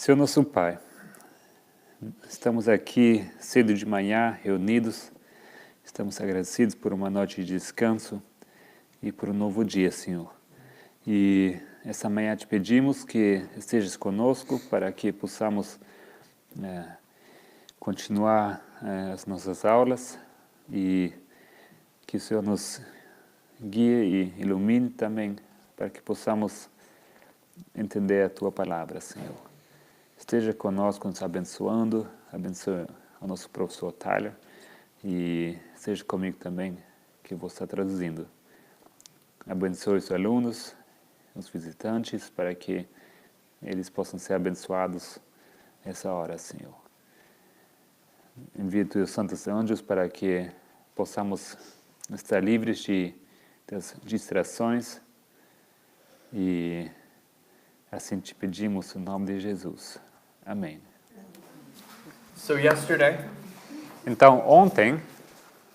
Senhor nosso Pai, estamos aqui cedo de manhã, reunidos, estamos agradecidos por uma noite de descanso e por um novo dia, Senhor. E essa manhã te pedimos que estejas conosco para que possamos continuar as nossas aulas e que o Senhor nos guie e ilumine também para que possamos entender a Tua Palavra, Senhor. Esteja conosco, nos abençoando, abençoe o nosso professor Tyler e esteja comigo também, que eu vou estar traduzindo. Abençoe os alunos, os visitantes, para que eles possam ser abençoados nessa hora, Senhor. Envie os santos anjos para que possamos estar livres das distrações e assim te pedimos em nome de Jesus. Amém. So yesterday, Então, ontem,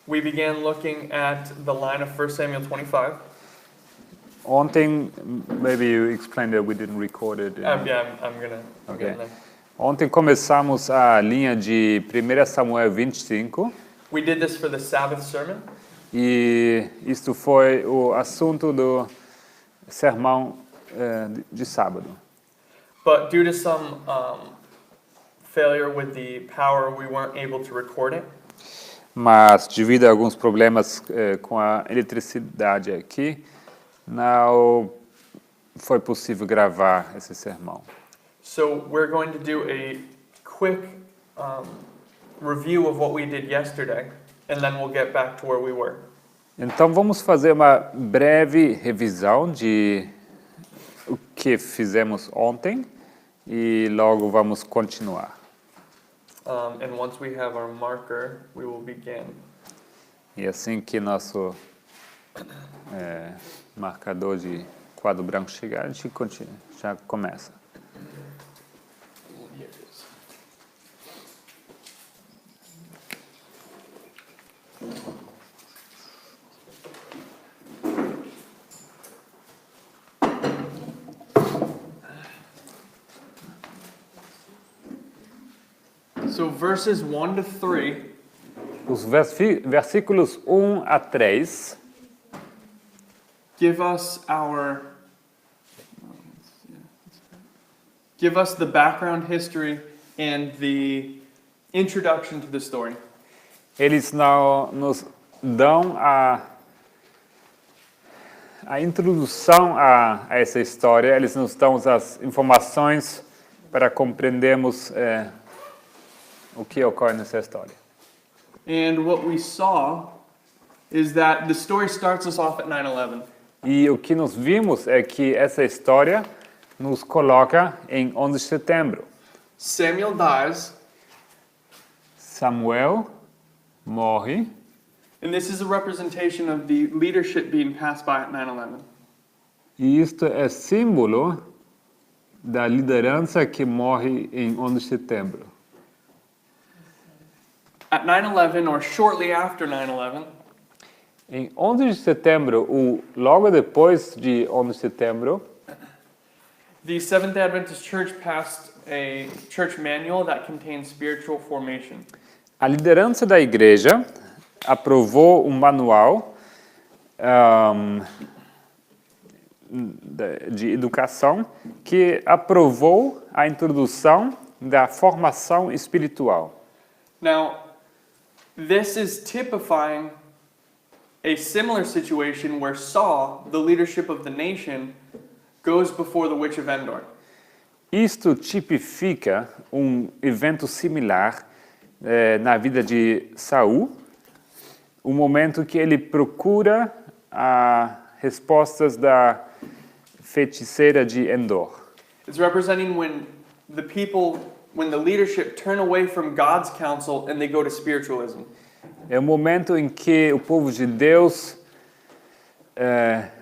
we began looking at the line of 1 Samuel 25. maybe you explained that we didn't record it. Yeah, I'm gonna Okay. get there. Ontem começamos a linha de 1 Samuel 25 We did this for the Sabbath sermon. e isto foi o assunto do sermão de sábado. But due to some failure with the power, we weren't able to record it. Mas devido a alguns problemas com a eletricidade aqui, não foi possível gravar esse sermão. So we're going to do a quick review of what we did yesterday, and then we'll get back to where we were. Então vamos fazer uma breve revisão de o que fizemos ontem e logo vamos continuar. And once we have our marker, we will begin. E assim que nosso marcador de quadro branco chegar, a gente já começa. So verses 1 to 3 Os versículos 1 a 3 give us the background history and the introduction to the story. eles nos dão a introdução a essa história, eles nos dão as informações para compreendermos o que ocorre nessa história. And what we saw is that the story starts us off at 9/11. E o que nós vimos é que essa história nos coloca em 11 de setembro. Samuel dies, Samuel morre, and this is a representation of the leadership being passed by at 9/11. e isto é símbolo da liderança que morre em 11 de setembro. At 9/11, or shortly after 9/11, Em 11 de setembro, logo depois de 11 de setembro, the Seventh Adventist Church passed a church manual that contains spiritual formation. a liderança da igreja aprovou um manual de educação que aprovou a introdução da formação espiritual. Now, this is typifying a similar situation where Saul, the leadership of the nation, goes before the witch of Endor. Isto tipifica um evento similar na vida de Saul, o momento que ele procura as respostas da feiticeira de Endor. It's representing when the leadership turn away from God's counsel and they go to spiritualism. É o momento em que o povo de Deus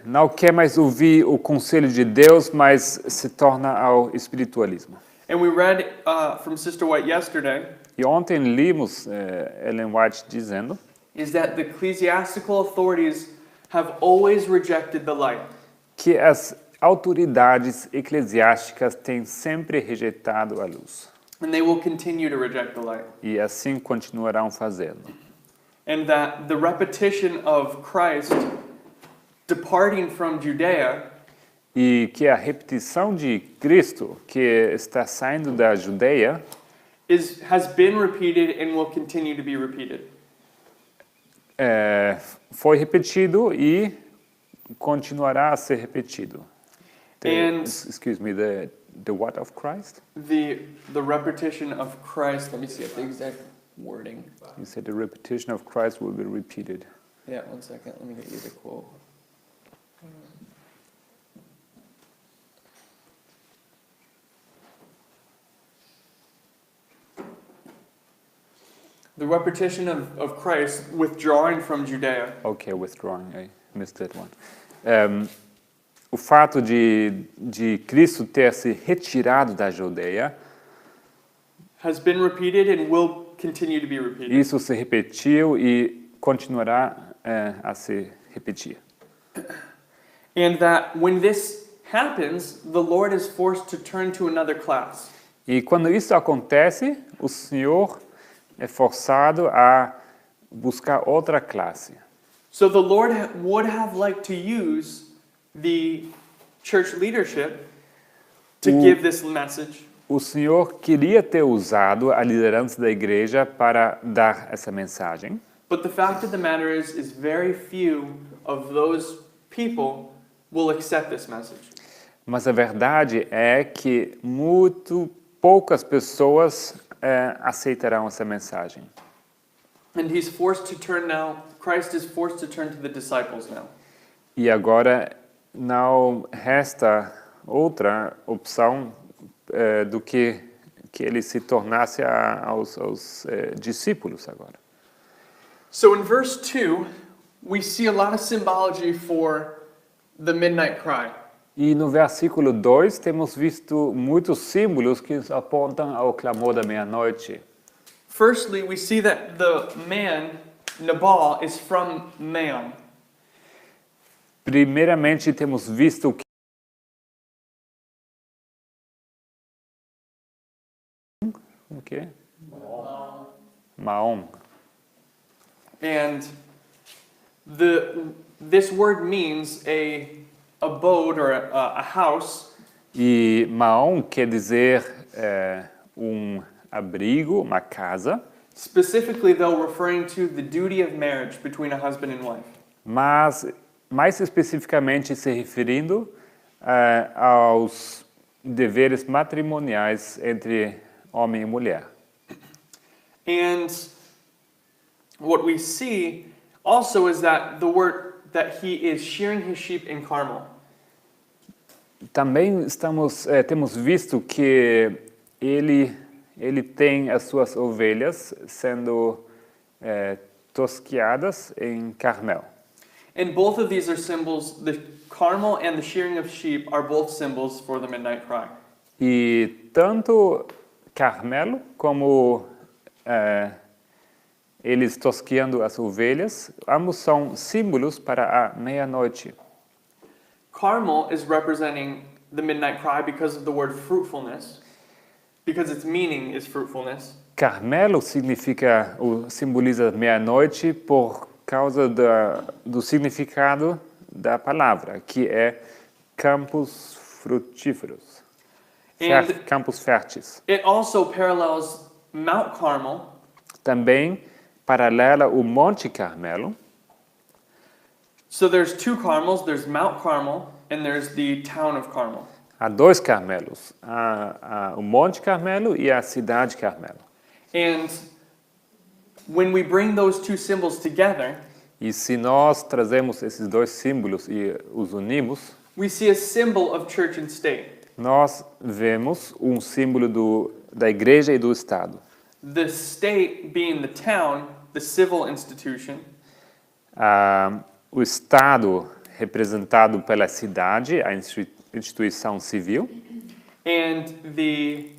não quer mais ouvir o conselho de Deus, mas se torna ao espiritualismo. And we read from Sister White yesterday E ontem limos Ellen White dizendo is that the ecclesiastical authorities have always rejected the light. que as autoridades eclesiásticas têm sempre rejeitado a luz. And they will continue to reject the light. E assim continuarão fazendo. And that the repetition of Christ departing from Judea E que a repetição de Cristo, que está saindo da Judeia, has been repeated and will continue to be repeated. foi repetido e continuará a ser repetido. Excuse me, the what of Christ? The repetition of Christ. Let me see the exact wording. You said the repetition of Christ will be repeated. Yeah, one second. Let me get you the quote. The repetition of Christ withdrawing from Judea. Okay, withdrawing. I missed that one. O fato de Cristo ter se retirado da Judeia has been repeated and will continue to be repeated. Isso se repetiu e continuará a se repetir. And that when this happens, the Lord is forced to turn to another class. E quando isso acontece, o Senhor é forçado a buscar outra classe. So the Lord would have liked to use the church leadership to give this message. O Senhor queria ter usado a liderança da igreja para dar essa mensagem. But the fact of the matter is very few of those people will accept this message. Mas a verdade é que muito poucas pessoas aceitarão essa mensagem. And he's forced to turn now. Christ is forced to turn to the disciples now. E agora não resta outra opção do que ele se tornasse aos discípulos agora. So in verse 2, we see a lot of symbology for the midnight cry. E no versículo 2 temos visto muitos símbolos que apontam ao clamor da meia-noite. Firstly, we see that the man, Nabal, is from Maon. Primeiramente temos visto que Maom. And this word means a abode or a house. E Maom quer dizer abrigo, uma casa. Specifically, though, referring to the duty of marriage between a husband and wife. Mas, mais especificamente, se referindo aos deveres matrimoniais entre homem e mulher. And what we see also is that the word that he is shearing his sheep in Carmel. Também temos visto que ele tem as suas ovelhas sendo tosquiadas em Carmel. And both of these are symbols. The Carmel and the shearing of sheep are both symbols for the midnight cry. E tanto Carmelo como eles tosquiando as ovelhas, ambos são símbolos para a meia-noite. Carmel is representing the midnight cry because of the word fruitfulness, because its meaning is fruitfulness. Carmelo simboliza meia-noite por causa do significado da palavra, que é campos frutíferos, campos férteis. It also parallels Mount Carmel. Também paralela o Monte Carmelo. So there's two Carmels. There's Mount Carmel and there's the town of Carmel. Há dois Carmelos, o Monte Carmelo e a cidade Carmelo. And when we bring those two symbols together, e se nós trazemos esses dois símbolos e os unimos, we see a symbol of church and state. Nós vemos símbolo da igreja e do Estado. The state being the town, the civil institution. O Estado representado pela cidade, a instituição civil. And the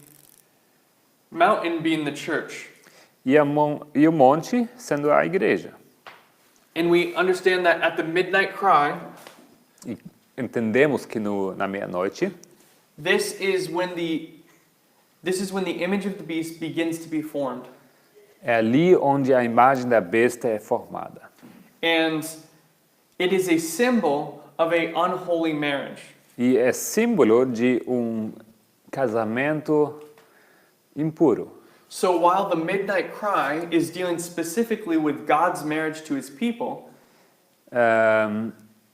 mountain being the church. E o monte sendo a igreja. And we understand that at the midnight cry, entendemos que na meia-noite, this is when the image of the beast begins to be formed. é ali onde a imagem da besta é formada. And it is a symbol of a unholy marriage. E é símbolo de casamento impuro. So while the midnight cry is dealing specifically with God's marriage to his people,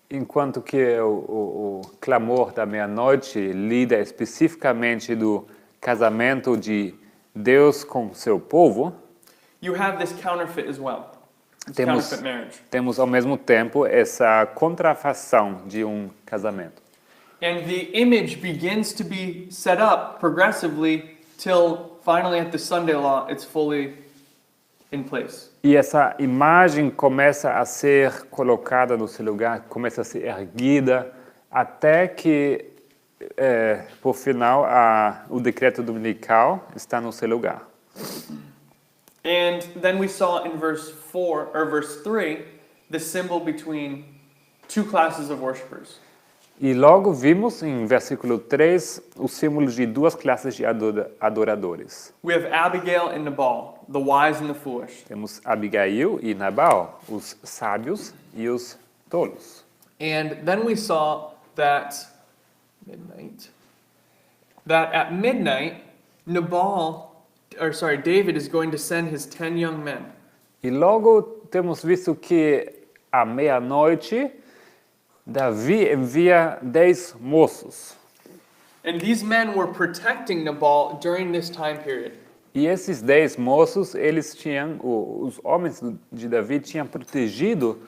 Enquanto que o clamor da meia-noite lida especificamente do casamento de Deus com seu povo, you have this counterfeit as well. This counterfeit marriage. Temos ao mesmo tempo essa contrafação de casamento. And the image begins to be set up progressively till finally at the Sunday law it's fully in place. E essa imagem começa a ser colocada no seu lugar, começa a ser erguida, até que, por final, o decreto dominical está no seu lugar. And then we saw in verse 3, the symbol between two classes of worshipers. E logo vimos em versículo 3 os símbolos de duas classes de adoradores. We have Abigail and Nabal, the wise and the foolish. Temos Abigail e Nabal, os sábios e os tolos. And then we saw that at midnight, David is going to send his 10 young men. E logo temos visto que à meia-noite Davi envia 10 moços. And these men were protecting Nabal during this time period. E esses 10 moços, eles tinham, os homens de Davi tinham protegido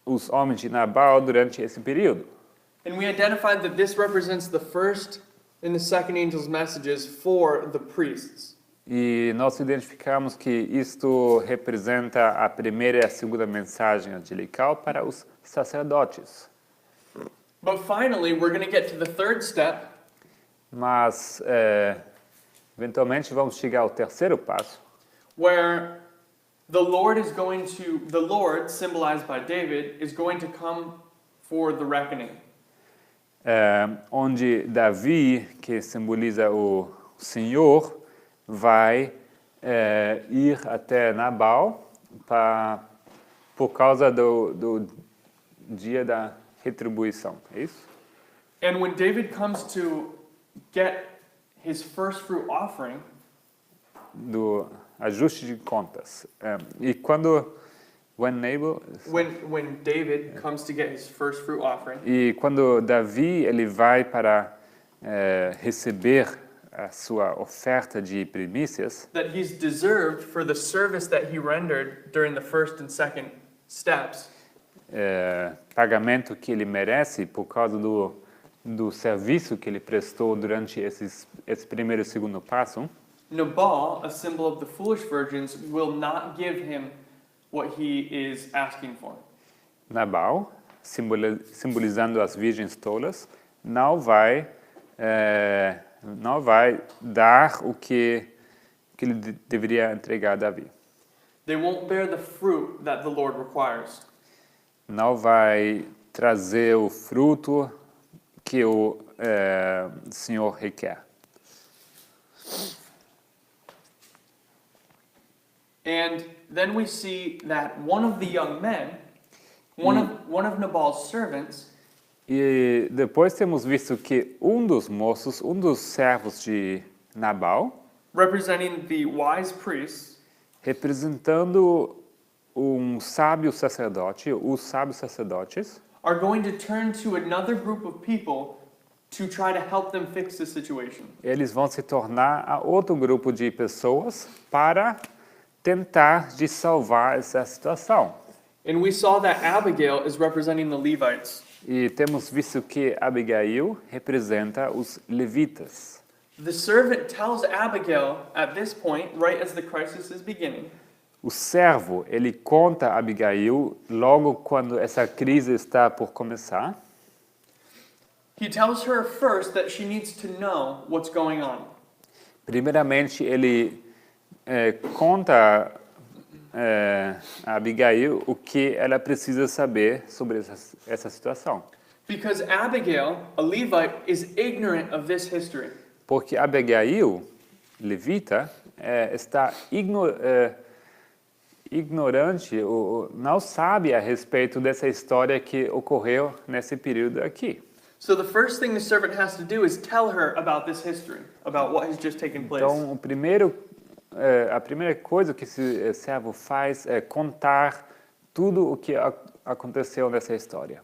os homens de Nabal durante esse período. And we identified that this represents the first and the second angel's messages for the priests. E nós identificamos que isto representa a primeira e a segunda mensagem angelical para os sacerdotes. But finally, we're going to get to the third step. Mas, eventualmente, vamos chegar ao terceiro passo, where the Lord, symbolized by David, is going to come for the reckoning. Onde Davi, que simboliza o Senhor, vai ir até Nabal por causa do dia da retribuição, é isso? And when David comes to get his first fruit offering, do ajuste de contas. E quando when David comes to get his first fruit offering, e quando Davi ele vai para receber a sua oferta de primícias, that he's deserved for the service that he rendered during the first and second steps. Pagamento que ele merece por causa do serviço que ele prestou durante esse primeiro e segundo passo. Nabal, a symbol of the foolish virgins, will not give him what he is asking for. Nabal, simbolizando as virgens tolas, não vai dar o que ele deveria entregar a Davi. They won't bear the fruit that the Lord requires. Não vai trazer o fruto que o Senhor requer. And then we see that one of the young men, one of Nabal's servants, e depois temos visto que dos moços, dos servos de Nabal, representing the wise priests, representando sábio sacerdote, os sábios sacerdotes, are going to turn to another group of people to try to help them fix the situation. Eles vão se tornar a outro grupo de pessoas para tentar de salvar essa situação. And we saw that Abigail is representing the Levites. E temos visto que Abigail representa os levitas. The servant tells Abigail at this point, right as the crisis is beginning, O servo, ele conta a Abigail logo quando essa crise está por começar. he tells her first that she needs to know what's going on. Primeiramente, ele conta a Abigail o que ela precisa saber sobre essa situação. Because Abigail, a Levite, is ignorant of this history. Porque Abigail, levita, está ignorante, ou não sabe a respeito dessa história que ocorreu nesse período aqui. So the first thing the servant has to do is tell her about this history, about what has just taken place. Então, a primeira coisa que esse servo faz é contar tudo o que aconteceu nessa história.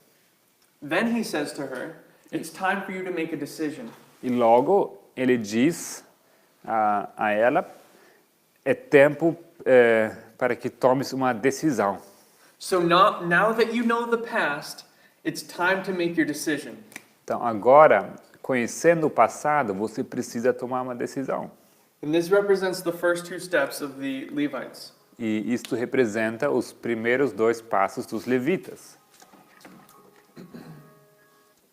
Then he says to her, "It's time for you to make a decision." E logo ele diz a ela, é tempo para que tomes uma decisão. So now that you know the past, it's time to make your decision. Então agora, conhecendo o passado, você precisa tomar uma decisão. And this represents the first two steps of the Levites. E isto representa os primeiros 2 passos dos levitas.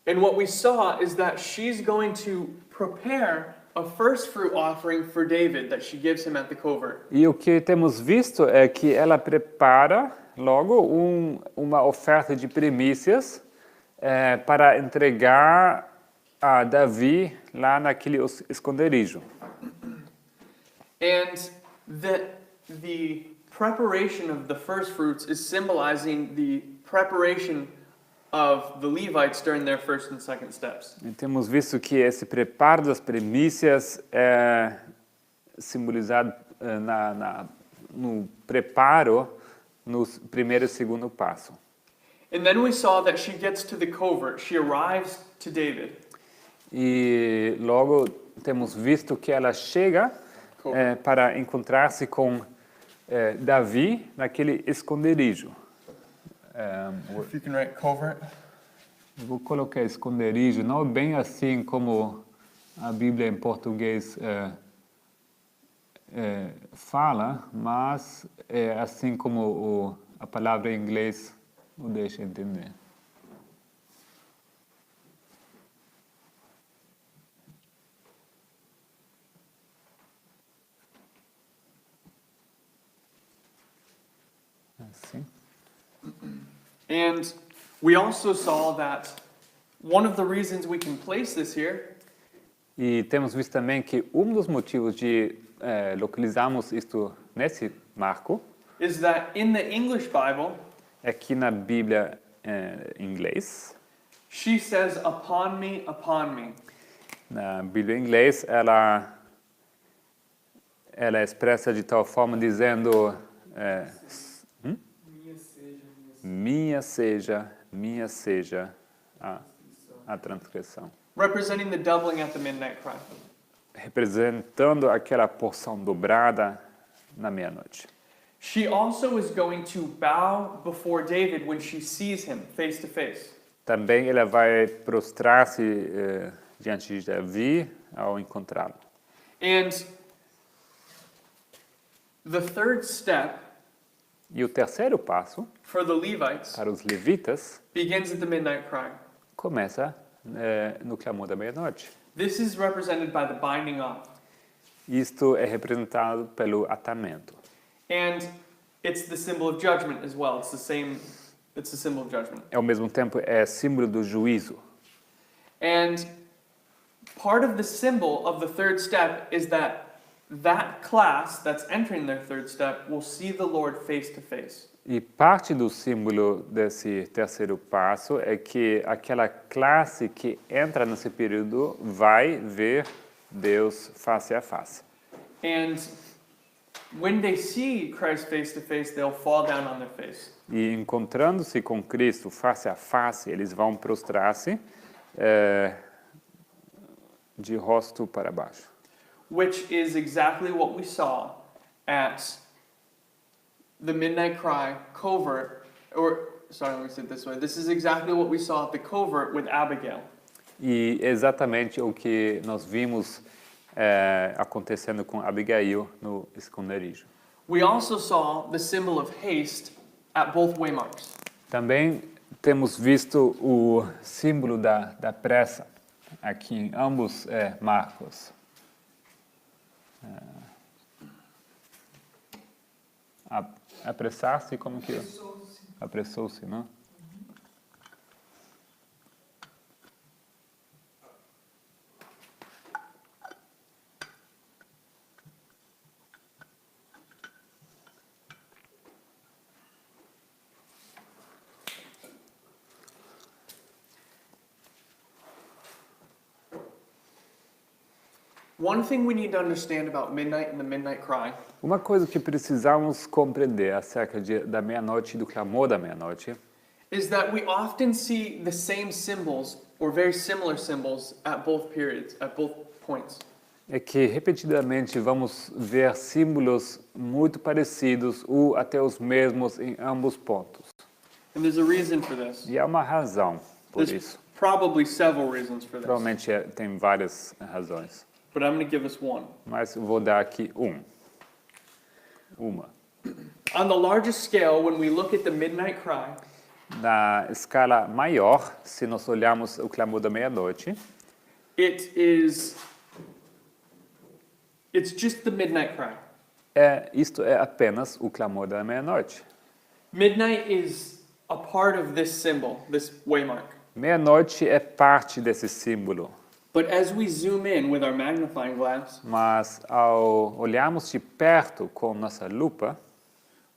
And what we saw is that she's going to prepare a first fruit offering for David that she gives him at the covert. E o que temos visto é que ela prepara logo uma oferta de primícias para entregar a Davi lá naquele esconderijo. And the preparation of the first fruits is symbolizing the preparation of the Levites during their first and second steps. E temos visto que esse preparo das primícias é simbolizado no preparo no primeiro e segundo passo. And then we saw that she gets to the covert. She arrives to David. E logo temos visto que ela chega para encontrar-se com Davi naquele esconderijo. If you can write covert. Vou colocar esconderijo, não bem assim como a Bíblia em português fala, mas é assim como a palavra em inglês o deixa entender. Assim. And we also saw that one of the reasons we can place this here E temos visto também que dos motivos de localizarmos isto nesse marco is that in the English Bible, é que na Bíblia em inglês, she says, upon me, upon me. na Bíblia em inglês, ela é expressa de tal forma dizendo minha seja a transgressão. Representing the doubling at the midnight cry. Representando aquela porção dobrada na meia-noite. She also is going to bow before David when she sees him face to face. Também ela vai prostrar-se diante de Davi ao encontrá-lo. And the third step E o terceiro passo, for the Levites, para os levitas, begins at the midnight cry. começa no clamor da meia-noite. This is represented by the binding off. Isto é representado pelo atamento. And it's the symbol of judgment as well. It's the symbol of judgment. Ao mesmo tempo, é símbolo do juízo. And part of the symbol of the third step is that class that's entering their third step will see the Lord face to face. E parte do símbolo desse terceiro passo é que aquela classe que entra nesse período vai ver Deus face a face. And when they see Christ face to face, they'll fall down on their face. E encontrando-se com Cristo face a face, eles vão prostrar-se de rosto para baixo. Which is exactly what we saw at the midnight cry covert, let me say it this way. This is exactly what we saw at the covert with Abigail. E exatamente o que nós vimos acontecendo com Abigail no esconderijo. We also saw the symbol of haste at both waymarks. Também temos visto o símbolo da pressa aqui em ambos marcos. Apressar-se, como que? Apressou-se, não? One thing we need to understand about midnight and the midnight cry Uma coisa que precisamos compreender acerca da meia-noite e do clamor da meia-noite is that we often see the same symbols or very similar symbols at both periods, at both points. é que repetidamente vamos ver símbolos muito parecidos ou até os mesmos em ambos pontos. And there's a reason for this. E há uma razão por There's isso. probably several reasons for this. Provavelmente tem várias razões, But I'm going to give us one. mas eu vou dar aqui uma. On the largest scale, when we look at the midnight cry, Na escala maior, se nós olharmos o clamor da meia-noite, it's just the midnight cry. isto é apenas o clamor da meia-noite. Midnight is a part of this symbol, this waymark. Meia-noite é parte desse símbolo, But as we zoom in with our magnifying glass, mas ao olharmos de perto com nossa lupa,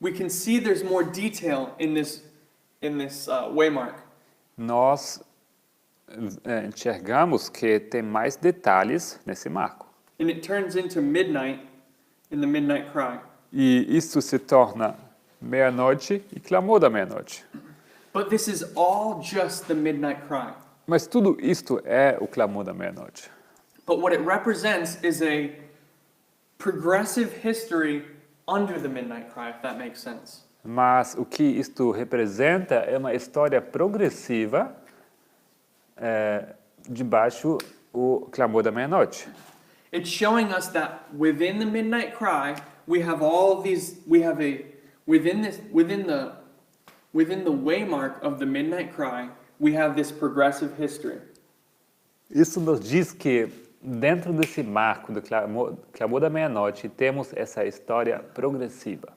we can see there's more detail in this waymark. nós enxergamos que tem mais detalhes nesse marco. And it turns into midnight in the midnight cry. E isso se torna meia-noite e clamor da meia-noite. But this is all just the midnight cry. Mas tudo isto é o clamor da meia-noite. But what it represents is a progressive history under the midnight cry, if that makes sense. Mas o que isto representa é uma história progressiva debaixo o clamor da meia-noite. It's showing us that within the midnight cry, we have all these, we have a, within the waymark of the midnight cry, we have this progressive history. Isso nos diz que dentro desse marco do clamor da meia-noite temos essa história progressiva.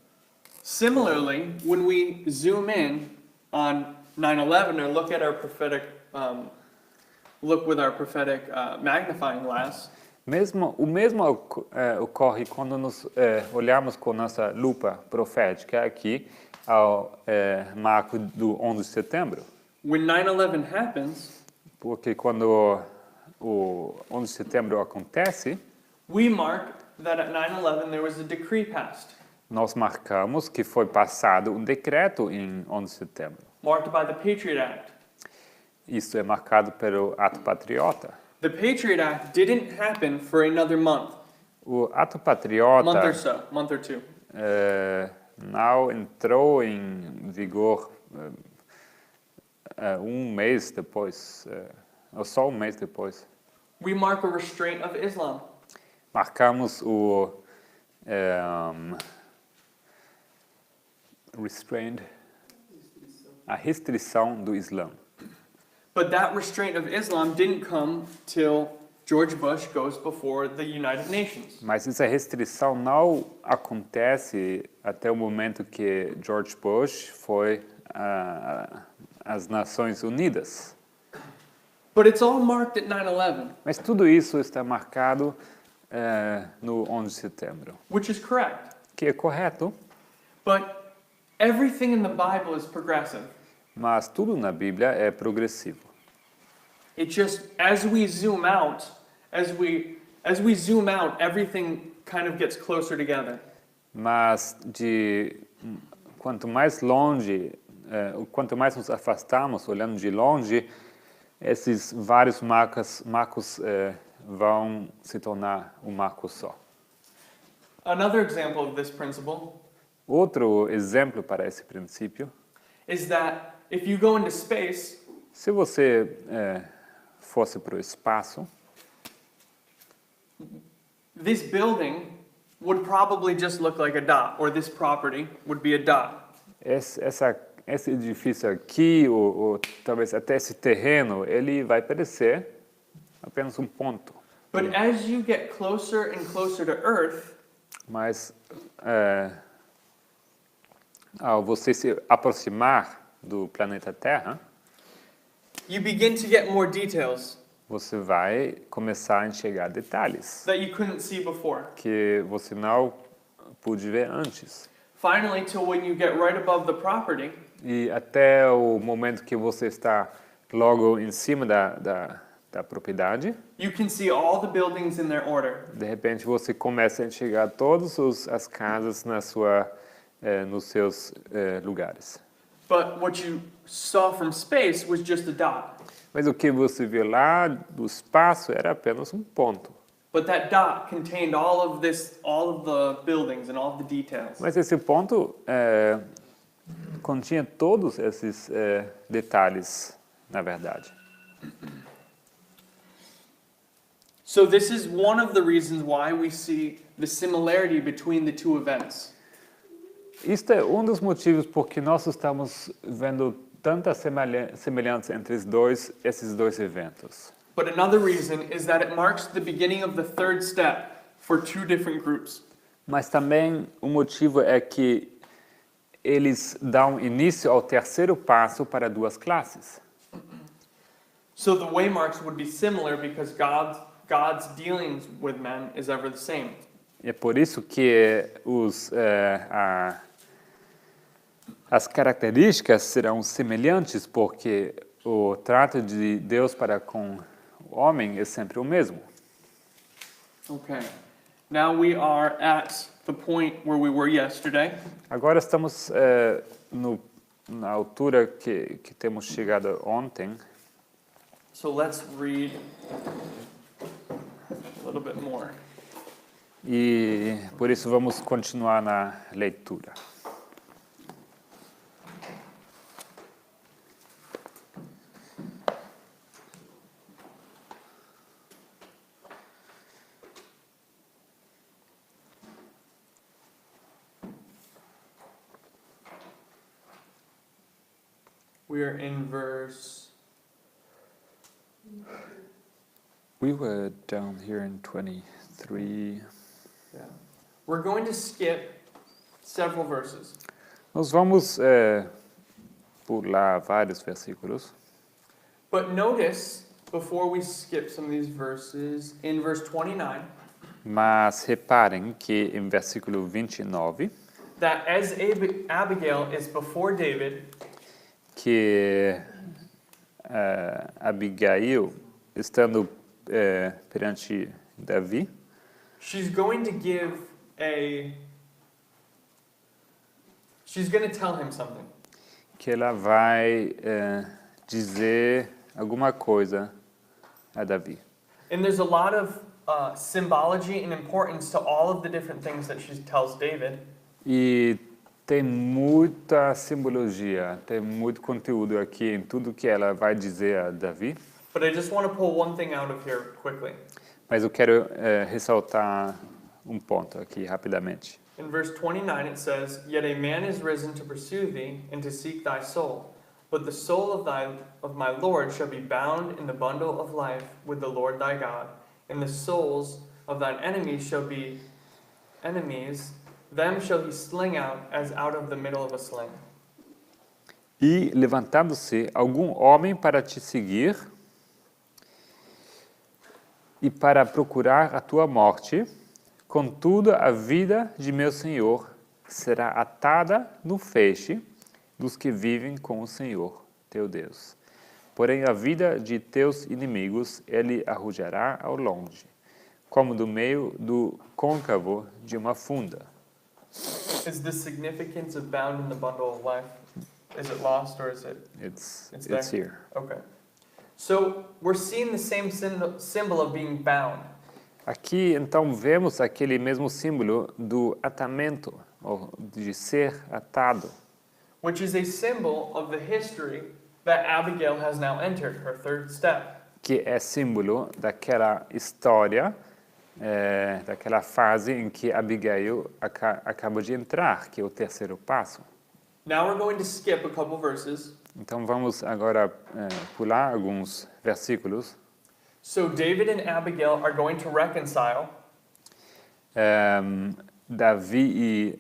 Similarly, when we zoom in on 9/11 or look at our prophetic, look with our prophetic magnifying glass, O mesmo ocorre quando nos olhamos com nossa lupa profética aqui ao marco do 11 de setembro. when 9/11 happens, Porque quando o 11 de setembro acontece, we mark that at 9/11 there was a decree passed, nós marcamos que foi passado um decreto em 11 de setembro. marked by the Patriot Act. Isso é marcado pelo ato patriota. The Patriot Act didn't happen for another month, O ato month or patriota so, month or two. não entrou em vigor um mês depois, ou só um mês depois. We mark a restraint of Islam. Marcamos a restrição do Islã. But that restraint of Islam didn't come till George Bush goes before the United Nations. Mas essa restrição não acontece até o momento que George Bush foi às Nações Unidas. But it's all marked at 9/11, Mas tudo isso está marcado no 11 de setembro, which is correct. que é correto, But everything in the Bible is progressive. mas tudo na Bíblia é progressivo. It just, as we zoom out, everything kind of gets closer together. Mas quanto mais longe, quanto mais nos afastamos, olhando de longe, esses vários marcos vão se tornar um marco só. Another example of this principle Outro exemplo para esse princípio, is that if you go into space, se você fosse para o espaço, this building would probably just look like a dot, or this property would be a dot. esse edifício aqui, ou talvez até esse terreno, ele vai parecer apenas um ponto. But as you get closer and closer to Earth, Mas ao você se aproximar do planeta Terra, you begin to get more details você vai começar a enxergar detalhes that you couldn't see before. que você não pôde ver antes. Finally, till when you get right above the property, E até o momento que você está logo em cima da propriedade. you can see all the buildings in their order. De repente você começa a enxergar todas as casas nos seus lugares. But what you saw from space was just a dot. Mas o que você viu lá do espaço era apenas um ponto. But that dot contained all of the buildings and all of the details. Mas esse ponto continha todos esses detalhes, na verdade. So this is one of the reasons why we see the similarity between the two events. Isto é um dos motivos por que nós estamos vendo tanta semelhança entre esses dois eventos. But another reason is that it marks the beginning of the third step for two different groups. Mas também o motivo é que eles dão início ao terceiro passo para duas classes. So the waymarks would be similar because God's dealings with men is ever the same. É por isso que as características serão semelhantes, porque o trato de Deus para com o homem é sempre o mesmo. Okay. Now we are at the point where we were yesterday. Agora estamos na altura que temos chegado ontem. So let's read a little bit more. E por isso vamos continuar na leitura. We are in verse. We were down here in 23. Yeah. We're going to skip several verses. Nós vamos pular vários versículos. But notice, before we skip some of these verses, in verse 29, Mas reparem que em versículo 29, that as Abigail is before David, que Abigail, estando perante Davi, she's going to tell him something. que ela vai dizer alguma coisa a Davi. And there's a lot of symbology and importance to all of the different things that she tells David. E tem muita simbologia, tem muito conteúdo aqui em tudo que ela vai dizer a Davi. But I just want to pull one thing out of here quickly. Mas eu quero ressaltar um ponto aqui rapidamente. In verse 29 it says, "Yet a man is risen to pursue thee and to seek thy soul, but the soul of my Lord shall be bound in the bundle of life with the Lord thy God, and the souls of thine enemies shall be enemies, them shall he sling out as out of the middle of a sling." E levantando-se algum homem para te seguir e para procurar a tua morte, contudo a vida de meu Senhor será atada no feixe dos que vivem com o Senhor, teu Deus. Porém a vida de teus inimigos ele arrojará ao longe, como do meio do côncavo de uma funda. Is the significance of bound in the bundle of life? Is it lost or is it? It's there? here. Okay. So we're seeing the same symbol of being bound. Aqui, então, vemos aquele mesmo símbolo do atamento, ou de ser atado, Which is a symbol of the history that Abigail has now entered, her third step. que é símbolo daquela história, daquela fase em que Abigail acaba de entrar, que é o terceiro passo. Now we're going to skip a couple verses. Então, vamos agora pular alguns versículos. So David and Abigail are going to reconcile. Davi e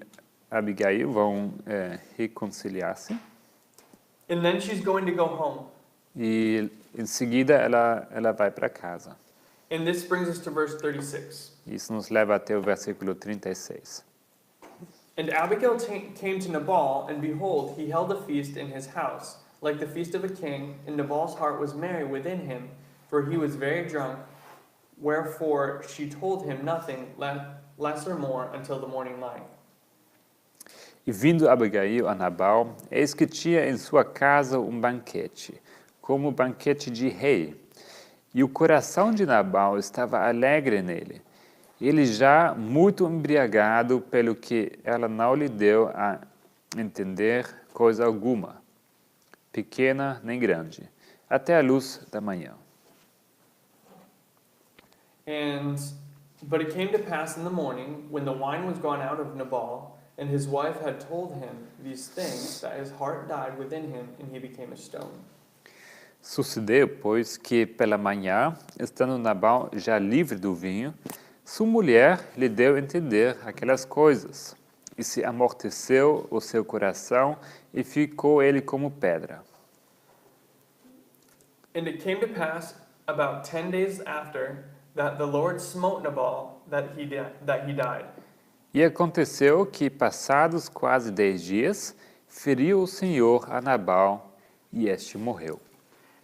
Abigail vão reconciliar-se. And then she's going to go home. E em seguida ela vai para casa. And this brings us to verse 36. Isso nos leva até o versículo 36. And Abigail came to Nabal, and behold, he held a feast in his house, like the feast of a king, and Nabal's heart was merry within him, for he was very drunk, wherefore she told him nothing, less or more, until the morning light. E vindo Abigail a Nabal, eis que tinha em sua casa um banquete, como banquete de rei. E o coração de Nabal estava alegre nele. Ele já muito embriagado, pelo que ela não lhe deu a entender coisa alguma, pequena nem grande, até a luz da manhã. But it came to pass in the morning, when the wine was gone out of Nabal, and his wife had told him these things, that his heart died within him, and he became a stone. Sucedeu, pois, que pela manhã, estando Nabal já livre do vinho, sua mulher lhe deu a entender aquelas coisas, e se amorteceu o seu coração, e ficou ele como pedra. And it came to pass about 10 days after that the Lord smote Nabal, that he died. E aconteceu que, passados quase 10 dias, feriu o Senhor a Nabal, e este morreu.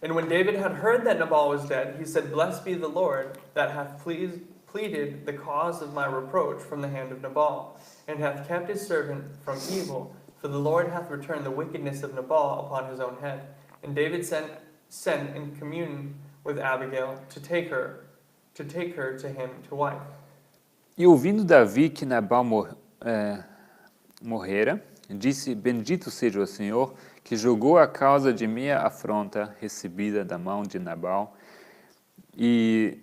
And when David had heard that Nabal was dead, he said, Blessed be the Lord, that hath pleaded the cause of my reproach from the hand of Nabal, and hath kept his servant from evil, for the Lord hath returned the wickedness of Nabal upon his own head. And David sent in communion with Abigail to take her to him to wife. E ouvindo Davi que Nabal morrera, disse, bendito seja o Senhor, que julgou a causa de minha afronta recebida da mão de Nabal, e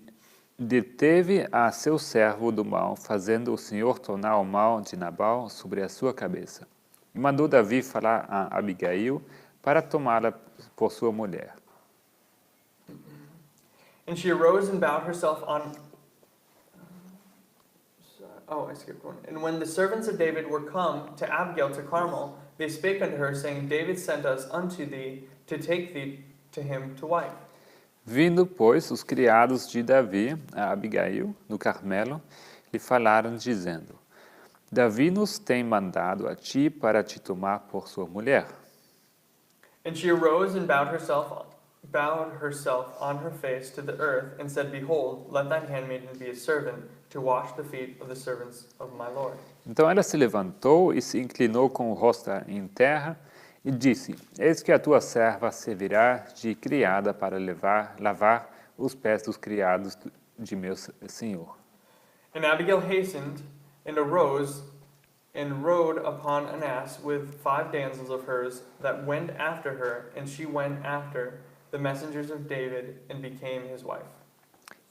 deteve a seu servo do mal, fazendo o Senhor tornar o mal de Nabal sobre a sua cabeça. E mandou Davi falar a Abigail para tomá-la por sua mulher. And she arose and bowed herself on... I skipped one. And when the servants of David were come to Abigail to Carmel, they spake unto her, saying, David sent us unto thee to take thee to him to wife. Vindo, pois, os criados de Davi a Abigail, no Carmelo, lhe falaram, dizendo, Davi nos tem mandado a ti para te tomar por sua mulher. And she arose and bowed herself on her face to the earth, and said, Behold, let thine handmaiden be a servant, to wash the feet of the servants of my Lord. Então ela se levantou e se inclinou com o rosto em terra e disse, eis que a tua serva servirá de criada para lavar os pés dos criados de meu senhor. And Abigail hastened and arose and rode upon an ass with 5 damsels of hers that went after her, and she went after the messengers of David and became his wife.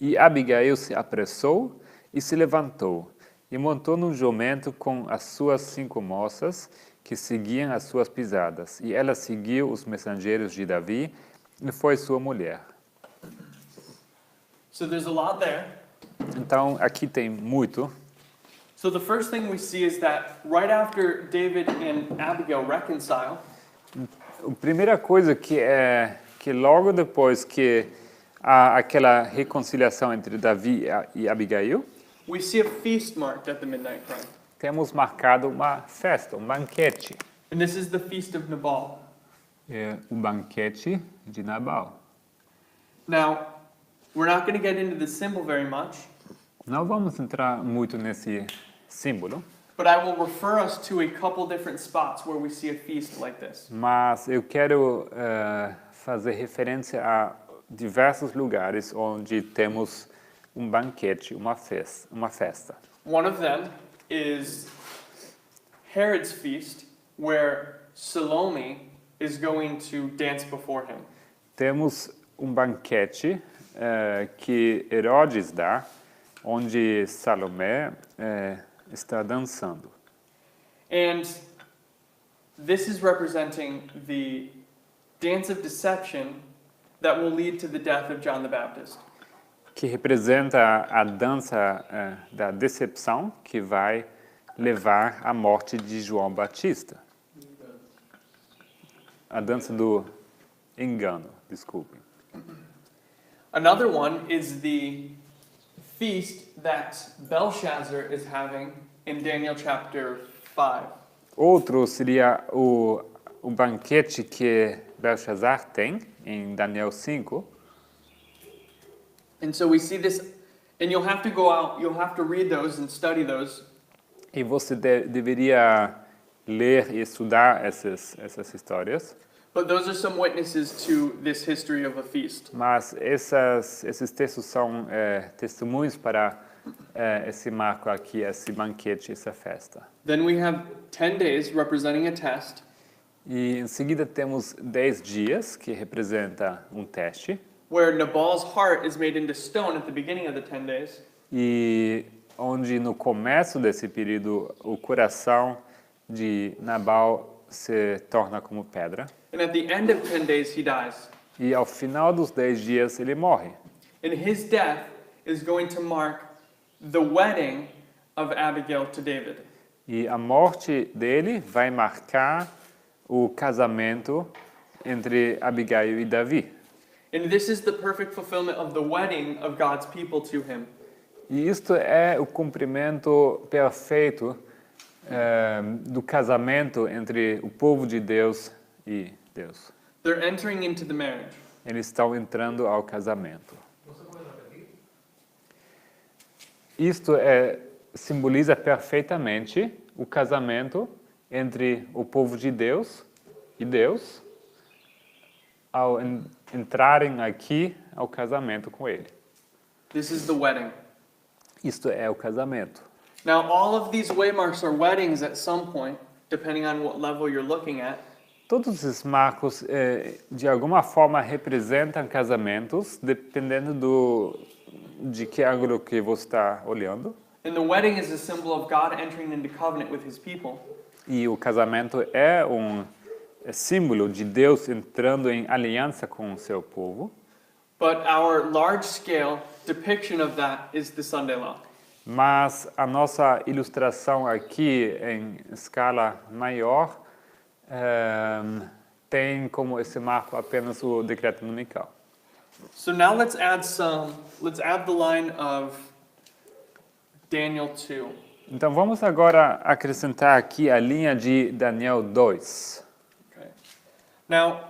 E Abigail se apressou e se levantou, e montou num jumento com as suas 5 moças, que seguiam as suas pisadas. E ela seguiu os mensageiros de Davi, e foi sua mulher. So there's a lot there. Então, aqui tem muito. So the first thing we see is that right after David and Abigail reconcile, A primeira coisa que é que logo depois que há aquela reconciliação entre Davi e Abigail, we see a feast marked at the midnight cry. temos marcado uma festa, um banquete. And this is the feast of Nabal. É o banquete de Nabal. Now, we're not going to get into the symbol very much, Não vamos entrar muito nesse símbolo, but I will refer us to a couple different spots where we see a feast like this. mas eu quero fazer referência a diversos lugares onde temos um banquete, uma festa. One of them is Herod's feast, where Salome is going to dance before him. Temos um banquete que Herodes dá, onde Salomé está dançando. And this is representing the dance of deception that will lead to the death of John the Baptist. Que representa a dança da decepção que vai levar à morte de João Batista. A dança do engano, desculpe. Another one is the feast that Belshazzar is having in Daniel chapter 5. Outro seria o banquete que Belshazzar tem em Daniel 5. And so we see this, and you'll have to go out, you'll have to read those and study those. E você deveria ler e estudar essas histórias. But those are some witnesses to this history of a feast. Mas esses textos são testemunhos para esse marco aqui, esse banquete, essa festa. Then we have 10 days representing a test. E em seguida temos 10 dias, que representa um teste. Where Nabal's heart is made into stone at the beginning of the 10 days. E onde no começo desse período o coração de Nabal se torna como pedra. And at the end of 10 days he dies. E ao final dos 10 dias ele morre. And his death is going to mark the wedding of Abigail to David. E a morte dele vai marcar o casamento entre Abigail e Davi. And this is the perfect fulfillment of the wedding of God's people to him. E isto é o cumprimento perfeito do casamento entre o povo de Deus e Deus. They're entering into the marriage. Eles estão entrando ao casamento. Isto simboliza perfeitamente o casamento entre o povo de Deus e Deus ao entrarem aqui ao casamento com ele. This is the wedding. Isto é o casamento. Now, all of these waymarks are weddings at some point, depending on what level you're looking at. Todos esses marcos, de alguma forma, representam casamentos, dependendo de que ângulo que você está olhando. And the wedding is a symbol of God entering into covenant with his people. E o casamento é símbolo de Deus entrando em aliança com o seu povo. But our large-scale depiction of that is the Sunday law. Mas a nossa ilustração aqui em escala maior tem como esse marco apenas o decreto dominical. So now let's add the line of Daniel 2. Então vamos agora acrescentar aqui a linha de Daniel 2. Okay. Now,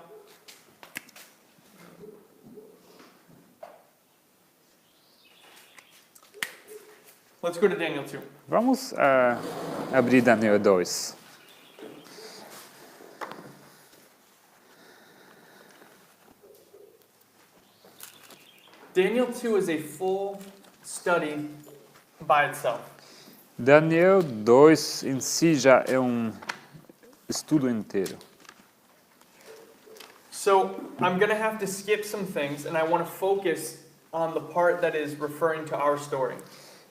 let's go to Daniel 2. Vamos abrir Daniel 2. Daniel 2 is a full study by itself. Daniel 2 em si já é estudo inteiro. So I'm going to have to skip some things, and I want to focus on the part that is referring to our story.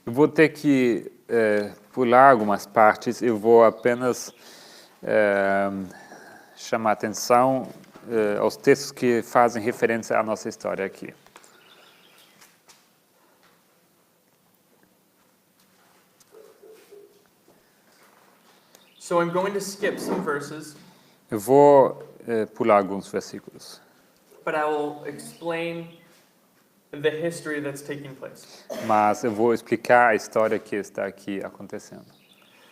Eu vou ter que pular algumas partes. Eu vou apenas chamar atenção aos textos que fazem referência à nossa história aqui. So I'm going to skip some verses, Eu vou pular alguns versículos, but I will explain the history that's taking place. mas eu vou explicar a história que está aqui acontecendo.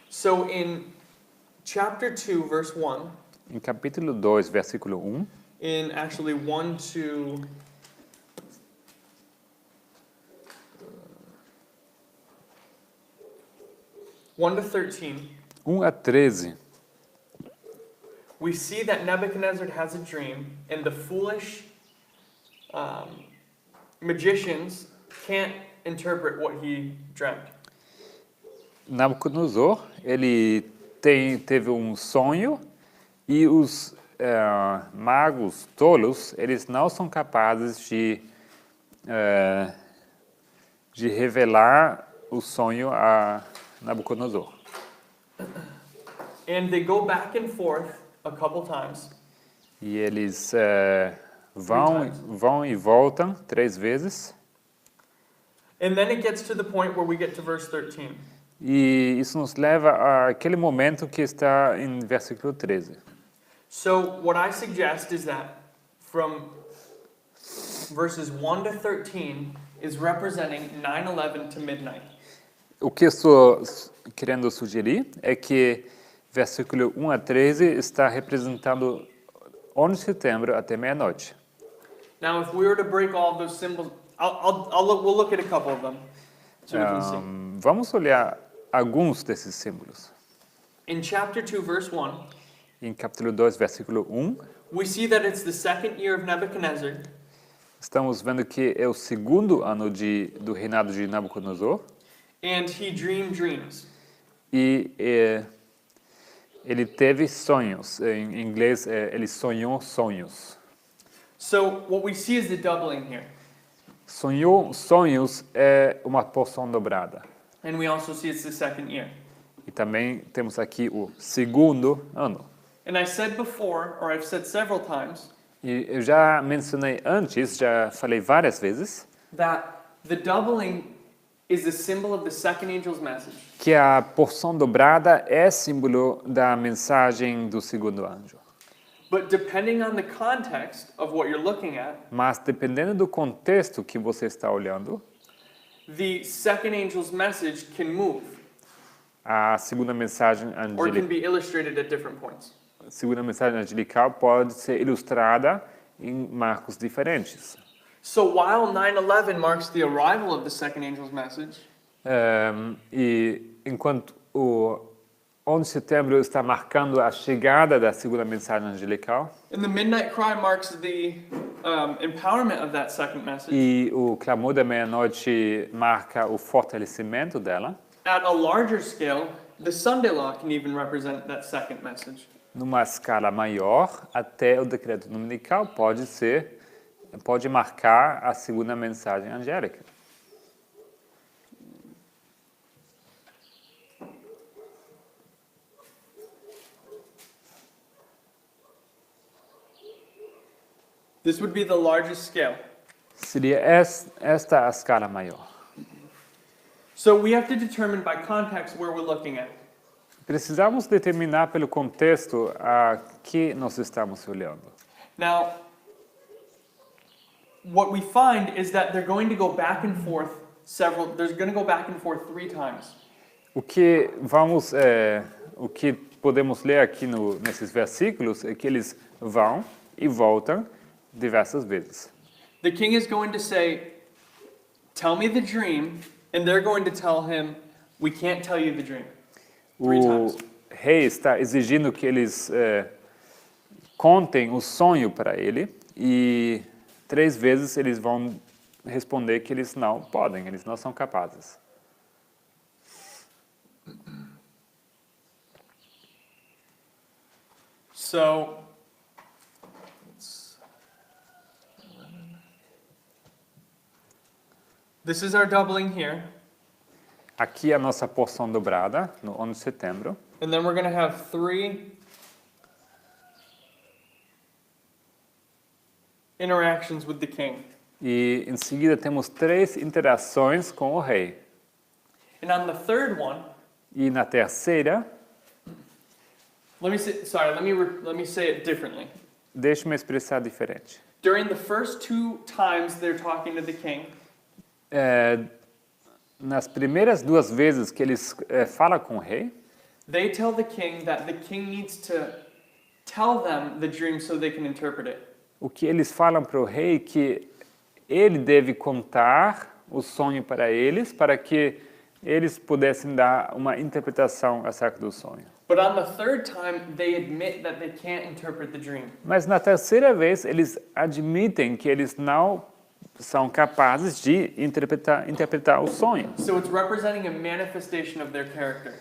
So in chapter 2, verse 1, Em capítulo 2, versículo 1, in actually 1 to 13, 1 a 13, we see that Nebuchadnezzar has a dream, and the foolish magicians can't interpret what he dreamt. Nabucodonosor, ele teve um sonho e os magos tolos, eles não são capazes de revelar o sonho a Nabucodonosor. And they go back and forth a couple times. E eles vão e voltam 3 vezes. And then it gets to the point where we get to verse 13. E isso nos leva àquele momento que está em versículo 13. So what I suggest is that from verses 1 to 13 is representing 9/11 to midnight. O que eu estou querendo sugerir é que versículo 1 a 13 está representando 11 de setembro até meia-noite. Now, if we were to break all of those symbols We'll look at a couple of them so we can see. Vamos olhar alguns desses símbolos. In chapter 2, verse 1, Em capítulo 2, versículo 1, we see that it's the second year of Nebuchadnezzar, estamos vendo que é o segundo ano do reinado de Nabucodonosor. and he dreamed dreams. E ele teve sonhos. Em inglês, ele sonhou sonhos. So what we see is the doubling here. Sonhou sonhos é uma porção dobrada. And we also see it's the second year. E também temos aqui o segundo ano. And I said before, or I've said several times, E eu já mencionei antes, já falei várias vezes, that the doubling is a symbol of the second angel's message. que a porção dobrada é símbolo da mensagem do segundo anjo. But depending on the context of what you're looking at, Mas dependendo do contexto que você está olhando, the second angel's message can move a segunda mensagem or can angelical, be illustrated at different points. pode ser ilustrada em marcos diferentes. So while 9/11 marks the arrival of the second angel's message, E enquanto o 11 de setembro está marcando a chegada da segunda mensagem angelical, and the midnight cry marks the empowerment of that second message, e o clamor da meia-noite marca o fortalecimento dela, at a larger scale, the Sunday law can even represent that second message. numa escala maior, até o decreto dominical pode marcar a segunda mensagem angélica. This would be the largest scale. Seria esta a escala maior. So we have to determine by context where we're looking at. Precisamos determinar pelo contexto a que nós estamos olhando. Now, what we find is that they're going to go back and forth there's going to go back and forth 3 times. O que podemos ler aqui nesses versículos é que eles vão e voltam diversas vezes. The king is going to say, "Tell me the dream," and they're going to tell him, "We can't tell you the dream." 3 times. O rei está exigindo que eles contem o sonho para ele e 3 vezes eles vão responder que eles não podem, eles não são capazes. So, this is our doubling here, Aqui é a nossa porção dobrada, no 11 de setembro. and then we're going to have 3 interactions with the king. E em seguida temos 3 interações com o rei. And on the third one, E na terceira, let me say it differently. deixe-me expressar diferente. During the first 2 times they're talking to the king, Nas primeiras 2 vezes que eles falam com o rei, they tell the king that the king needs to tell them the dream so they can interpret it. o que eles falam para o rei é que ele deve contar o sonho para eles, para que eles pudessem dar uma interpretação acerca do sonho. But on the third time, they admit that they can't interpret the dream. Mas na terceira vez, eles admitem que eles não são capazes de interpretar o sonho. So it's representing a manifestation of their character.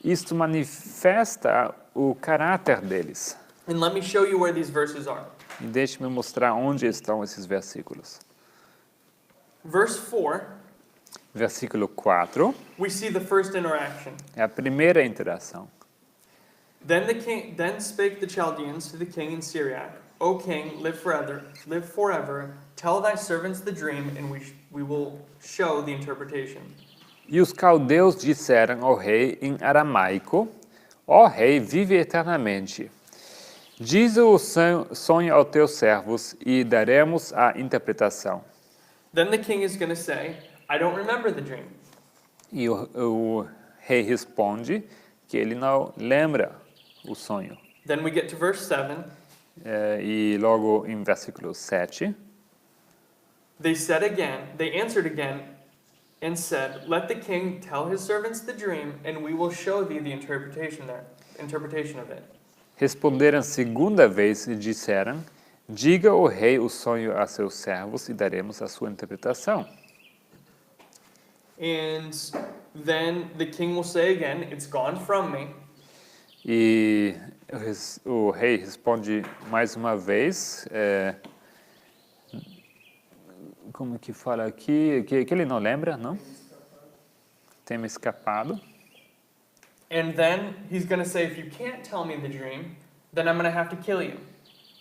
Isto manifesta o caráter deles. And let me show you where these verses are. E deixe-me mostrar onde estão esses versículos. Verse 4, Versículo 4 we see the first interaction. é a primeira interação. Then spake the Chaldeans to the king in Syriac, O king, live forever, tell thy servants the dream, and we will show the interpretation. E os caldeus disseram ao rei em aramaico: Ó rei, vive eternamente. Diz o sonho aos teus servos e daremos a interpretação. Then the king is going to say, I don't remember the dream. E o rei responde que ele não lembra o sonho. Then we get to verse 7. E logo em versículo 7, They answered again and said, "Let the king tell his servants the dream, and we will show thee the interpretation of it." Responderam segunda vez e disseram: Diga o rei o sonho a seus servos e daremos a sua interpretação. And then the king will say again, "It's gone from me." E o rei responde mais uma vez, como que fala aqui, que ele não lembra, não? Tem me escapado. And then he's going to say, "If you can't tell me the dream, then I'm going to have to kill you."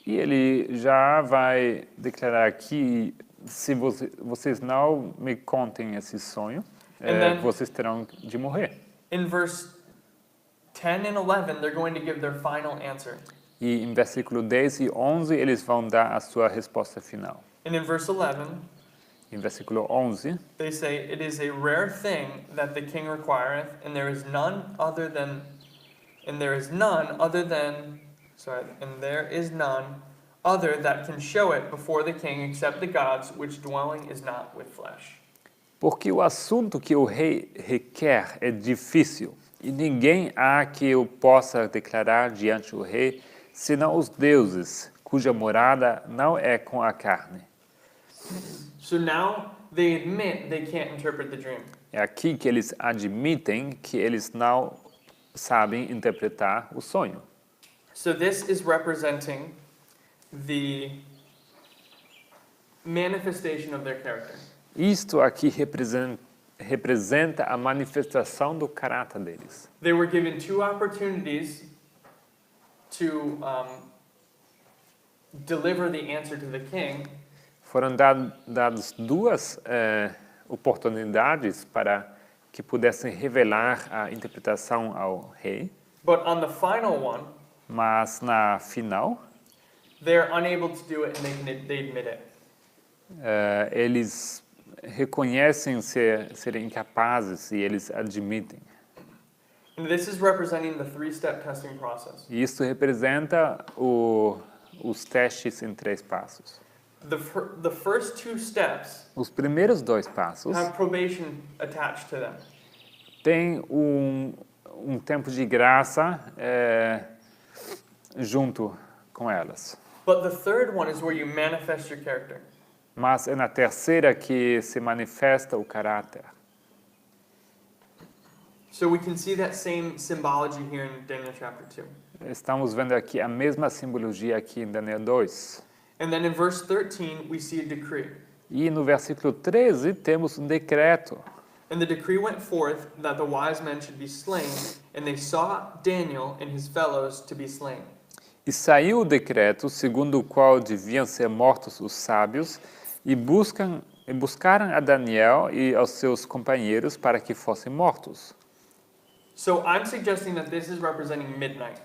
E ele já vai declarar aqui, se vocês não me contem esse sonho, vocês terão de morrer. In verse 10 and 11, they're going to give their final answer. E em versículo 10 e 11, eles vão dar a sua resposta final. And in verse 11, em versículo 11, they say, "It is a rare thing that the king requireth, and there is none other than that can show it before the king except the gods, which dwelling is not with flesh." Porque o assunto que o rei requer é difícil, e ninguém há que o possa declarar diante do rei, senão os deuses, cuja morada não é com a carne. So now they admit they can't interpret the dream. É aqui que eles admitem que eles não sabem interpretar o sonho. So this is representing the manifestation of their character. Isto aqui representa a manifestação do caráter deles. They were given two opportunities to deliver the answer to the king. Foram dadas duas oportunidades para que pudessem revelar a interpretação ao rei. But on the final one, mas na final, they're unable to do it and they admit it. Eles reconhecem serem incapazes e eles admitem. And this is representing the three-step testing process. E isso representa os testes em 3 passos. The first 2 steps Os primeiros 2 passos have probation attached to them. Tem um tempo de graça junto com elas. But the third one is where you manifest your character. Mas é na terceira que se manifesta o caráter. So we can see that same symbology here in Daniel chapter 2. Estamos vendo aqui a mesma simbologia aqui em Daniel 2. And then in verse 13 we see a decree. E no versículo 13 temos um decreto. And the decree went forth that the wise men should be slain, and they sought Daniel and his fellows to be slain. E saiu o decreto segundo o qual deviam ser mortos os sábios, e buscaram a Daniel e aos seus companheiros para que fossem mortos. So I'm suggesting that this is representing midnight.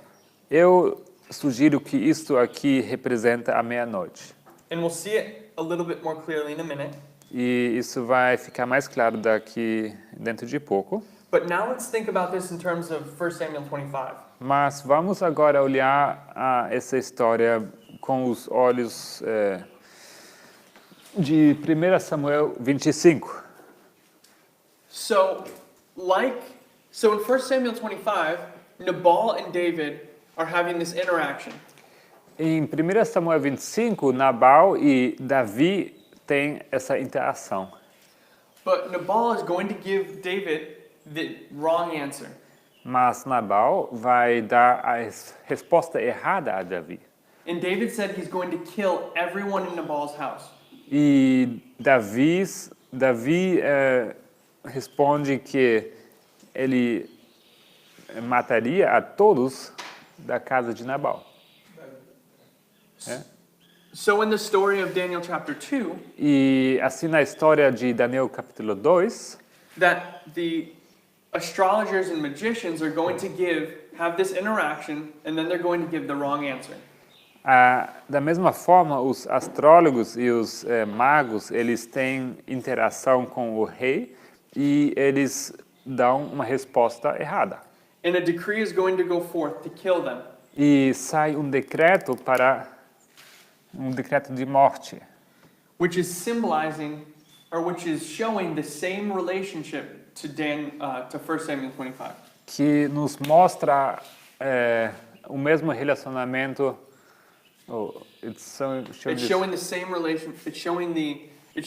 Eu sugiro que isto aqui representa a meia-noite. And we'll see it a little bit more clearly in a minute. E isso vai ficar mais claro daqui dentro de pouco. But now let's think about this in terms of 1 Samuel 25. Mas vamos agora olhar essa história com os olhos de 1 Samuel 25. So in 1 Samuel 25, Nabal and David are having this interaction. Em 1 Samuel 25, Nabal e Davi têm essa interação. But Nabal is going to give David the wrong answer. Mas Nabal vai dar a resposta errada a Davi. And David said he's going to kill everyone in Nabal's house. E Davi responde que ele mataria a todos da casa de Nabal. So in the story of Daniel chapter 2, E assim na história de Daniel capítulo 2, that the astrologers and magicians are going to have this interaction, and then they're going to give the wrong answer. Da mesma forma, os astrólogos e os magos, eles têm interação com o rei e eles dão uma resposta errada. And a decree is going to go forth to kill them. E sai um decreto de morte. which is symbolizing, or which is showing the same relationship to 1 Samuel 25. Que nos mostra o mesmo relacionamento. It's showing the same relation. It's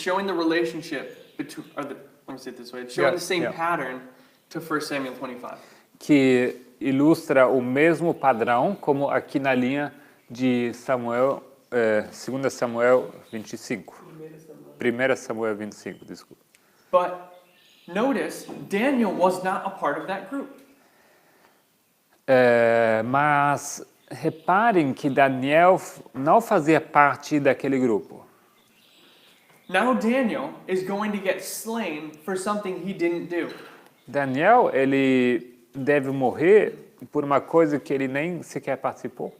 showing the relationship between. Let me say it this way. It's showing the same pattern to 1 Samuel 25. Que ilustra o mesmo padrão como aqui na linha de Samuel, 2 Samuel 25. 1 Samuel 25, desculpa. But notice, Daniel was not a part of that group. Mas reparem que Daniel não fazia parte daquele grupo. Now Daniel is going to get slain for something he didn't do. Daniel, ele deve morrer por uma coisa que ele nem sequer participou.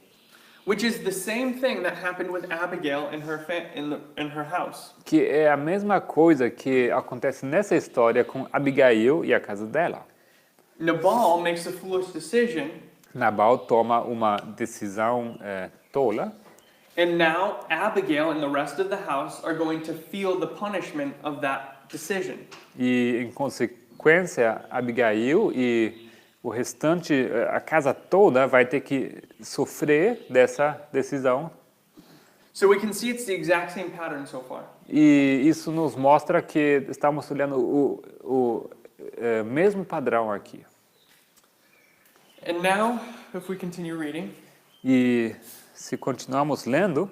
Which is the same thing that happened with Abigail in her house. Que é a mesma coisa que acontece nessa história com Abigail e a casa dela. Nabal makes a foolish decision. Nabal toma uma decisão tola. And now Abigail and the rest of the house are going to feel the punishment of that decision. E em consequência, Abigail e o restante, a casa toda vai ter que sofrer dessa decisão. So we can see it's the exact same pattern so far. E isso nos mostra que estamos olhando o mesmo padrão aqui. And now, if we continue reading, e se continuamos lendo,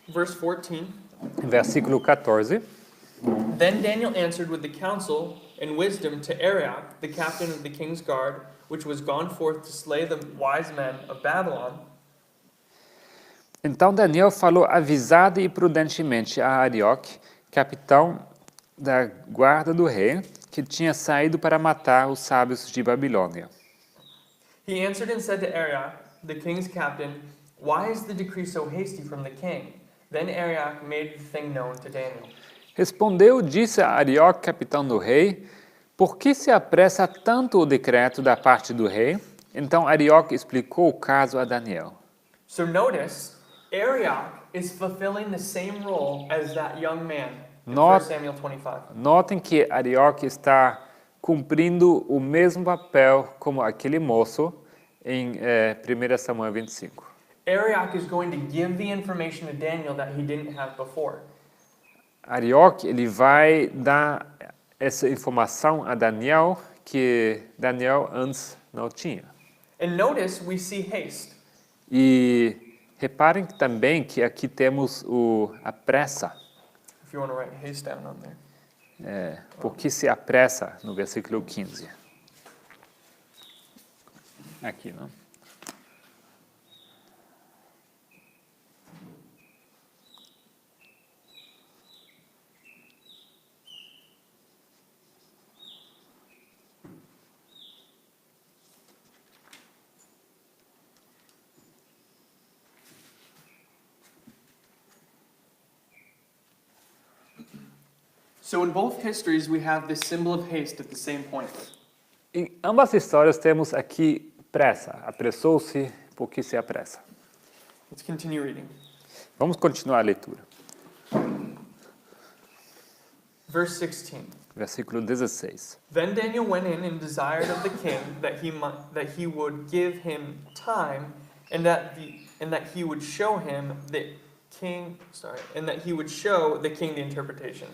verse 14, versículo 14, Then Daniel answered with the counsel and wisdom to Arioch, the captain of the king's guard, which was gone forth to slay the wise men of Babylon. Então Daniel falou avisado e prudentemente a Arioque, capitão da guarda do rei, que tinha saído para matar os sábios de Babilônia. He answered and said to Arioch, the king's captain, Why is the decree so hasty from the king? Then Arioch made the thing known to Daniel. Respondeu, disse a Arioque, capitão do rei, por que se apressa tanto o decreto da parte do rei? Então Arioque explicou o caso a Daniel. So notice, Arioch is fulfilling the same role as that young man in 1 Samuel 25. Notem que Arioque está cumprindo o mesmo papel como aquele moço em 1 Samuel 25. Arioch is going to give the information to Daniel that he didn't have before. Arioque, ele vai dar essa informação a Daniel que Daniel antes não tinha. And notice we see haste. E reparem também que aqui temos a pressa. If you want to write haste down on there. Por que se apressa no versículo 15? Aqui, não? So in both histories we have this symbol of haste at the same point. Em ambas histórias temos aqui pressa. Apressou-se porque se apressa. Let's continue reading. Vamos continuar a leitura. Verse 16. Versículo 16. Then Daniel went in and desired of the king that he would give him time, and that he would show him the king. And that he would show the king the interpretation.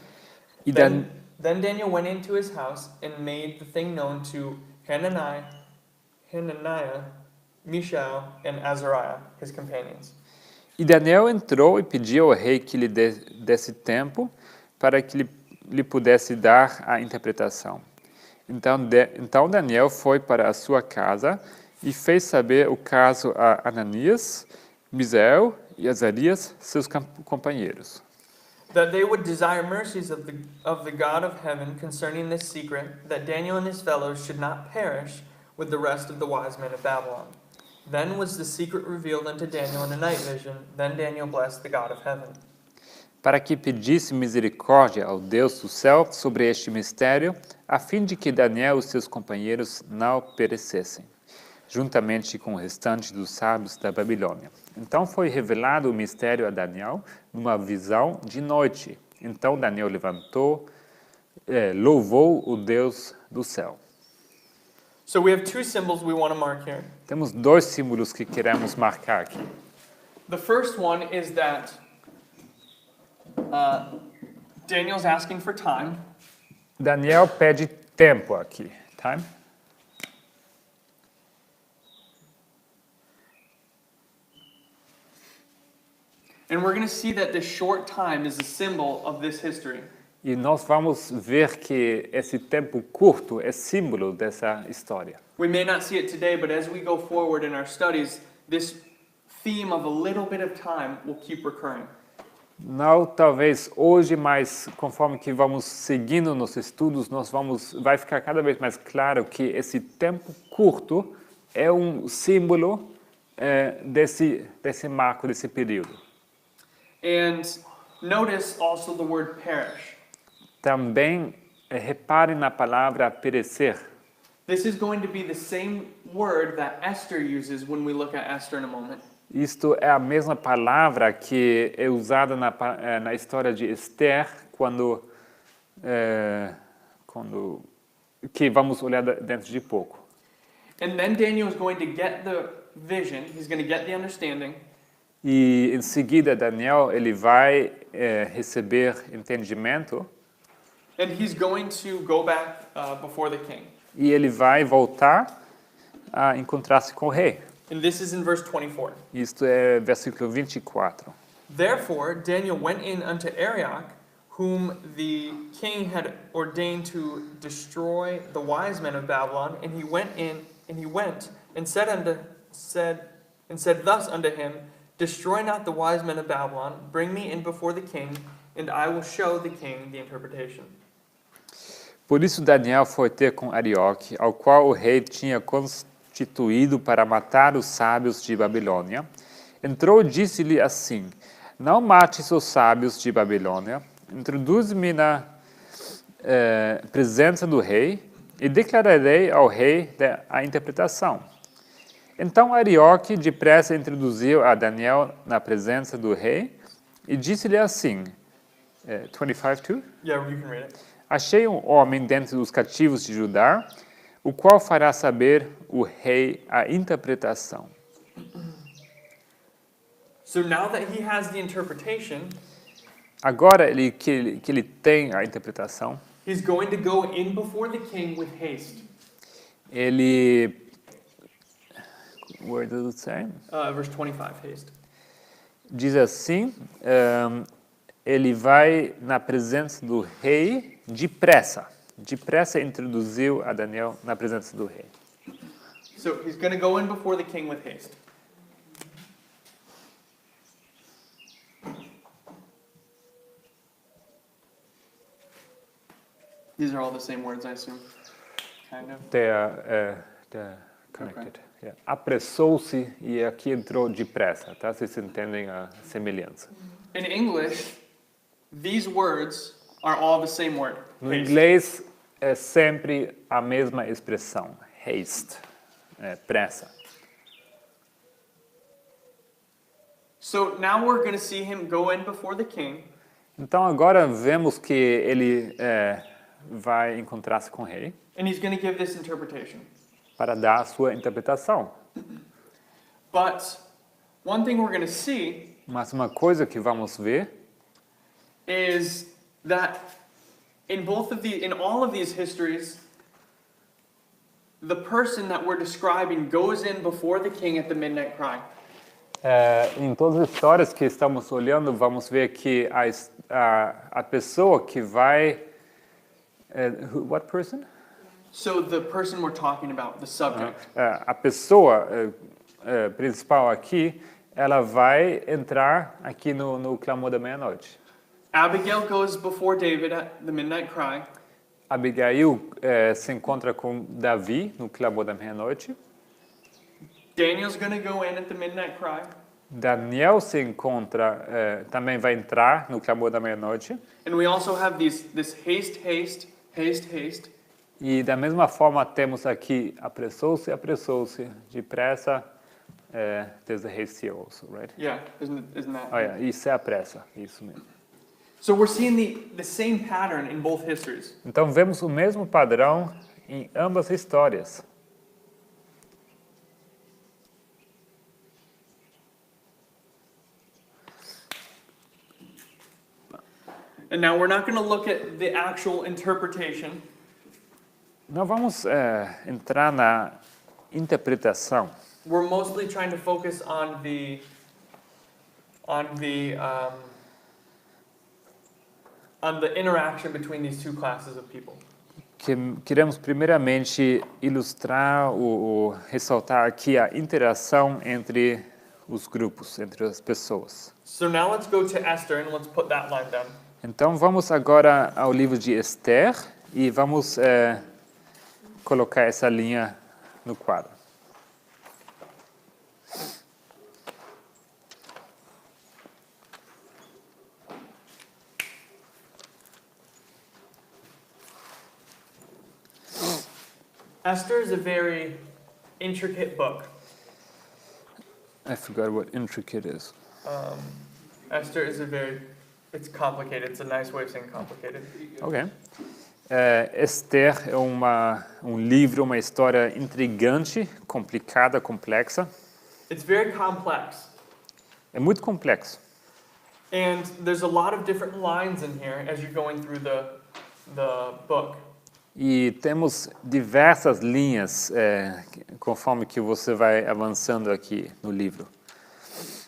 Then Daniel went into his house and made the thing known to Hananiah, Mishael, and Azariah, his companions. E Daniel entrou e pediu ao rei que lhe desse tempo para que lhe pudesse dar a interpretação. Então Daniel foi para a sua casa e fez saber o caso a Ananias, Misael e Azarias, seus companheiros. That they would desire mercies of the God of heaven concerning this secret, that Daniel and his fellows should not perish with the rest of the wise men of Babylon. Then was the secret revealed unto Daniel in a night vision. Then Daniel blessed the God of heaven. Para que pedisse misericórdia ao Deus do céu sobre este mistério, a fim de que Daniel e seus companheiros não perecessem. juntamente com o restante dos sábios da Babilônia. Então foi revelado o mistério a Daniel numa visão de noite. Então Daniel levantou, louvou o Deus do céu. So we have two symbols we want to mark here. Temos dois símbolos que queremos marcar aqui. The first one is that Daniel's asking for time. Daniel pede tempo aqui. Time? And we're going to see that this short time is a symbol of this history. E nós vamos ver que esse tempo curto é símbolo dessa história. We may not see it today, but as we go forward in our studies, this theme of a little bit of time will keep recurring. Não talvez hoje, mas conforme que vamos seguindo nos estudos, vai ficar cada vez mais claro que esse tempo curto é um símbolo desse marco, desse período. And notice also the word perish. Também repare na palavra perecer. This is going to be the same word that Esther uses when we look at Esther in a moment. Isto é a mesma palavra que é usada na história de Esther, que vamos olhar dentro de pouco. And then Daniel is going to get the vision, he's going to get the understanding. E em seguida Daniel ele vai receber entendimento. And he's going to go back before the king. E ele vai voltar a encontrar-se com o rei. And this is in verse 24. Isto é versículo 24. Therefore Daniel went in unto Arioch, whom the king had ordained to destroy the wise men of Babylon, and he went and said thus unto him, Destroy not the wise men of Babylon, bring me in before the king, and I will show the king the interpretation. Por isso Daniel foi ter com Arioque, ao qual o rei tinha constituído para matar os sábios de Babilônia. Entrou e disse-lhe assim: Não mates os sábios de Babilônia, introduz-me na presença do rei e declararei ao rei a interpretação. Então Arioque depressa introduziu a Daniel na presença do rei e disse-lhe assim, 25 too? Yeah, you can read it. Achei um homem dentre os cativos de Judá, o qual fará saber o rei a interpretação. So now that he has the interpretation, agora que ele tem a interpretação, he's going to go in before the king with haste. Ele where does it say? Verse 25, haste. Diz assim, ele vai na presença do rei depressa. Depressa introduziu a Daniel na presença do rei. So he's going to go in before the king with haste. These are all the same words, I assume. Kind of. They're connected. Okay. Yeah. Apressou-se e aqui entrou depressa, tá? Vocês entendem a semelhança. In English, these words are all the same word. No haste. inglês é sempre a mesma expressão, haste, pressa. So now we're going to see him go in before the king. Então agora vemos que ele vai encontrar-se com o rei. And he's going to give this interpretation. Para dar a sua interpretação. But one thing we're going to see Mas uma coisa que vamos ver is that in all of these histories, the person that we're describing goes in before the king at the midnight cry. Em todas as histórias que estamos olhando, vamos ver que a pessoa que vai... what person? So the person we're talking about, the subject. A pessoa principal aqui, ela vai entrar aqui no clamor da meia-noite. Abigail goes before David at the midnight cry. Abigail se encontra com Davi no clamor da meia-noite. Daniel's going to go in at the midnight cry. Daniel se encontra, também vai entrar no clamor da meia-noite. And we also have this haste, haste, haste, haste. E da mesma forma temos aqui apressou-se, depressa, desreceoso, right? Yeah, isn't that? Oh, yeah, e se apressa, isso mesmo. So we're seeing the same pattern in both histories. Então vemos o mesmo padrão em ambas histórias. And now we're not going to look at the actual interpretation. Não vamos entrar na interpretação. We're mostly trying to focus on the interaction between these two classes of people. Queremos primeiramente ilustrar ressaltar aqui a interação entre os grupos, entre as pessoas. So now let's go to Esther and let's put that line down. Então vamos agora ao livro de Esther e vamos colocar essa linha no quadro. Esther is a very intricate book. I forgot what intricate is. Esther is it's complicated. It's a nice way of saying complicated. Ok. Esther é livro, uma história intrigante, complicada, complexa. It's very complex. É muito complexo. And there's a lot of different lines in here as you're going through the book. E temos diversas linhas conforme que você vai avançando aqui no livro.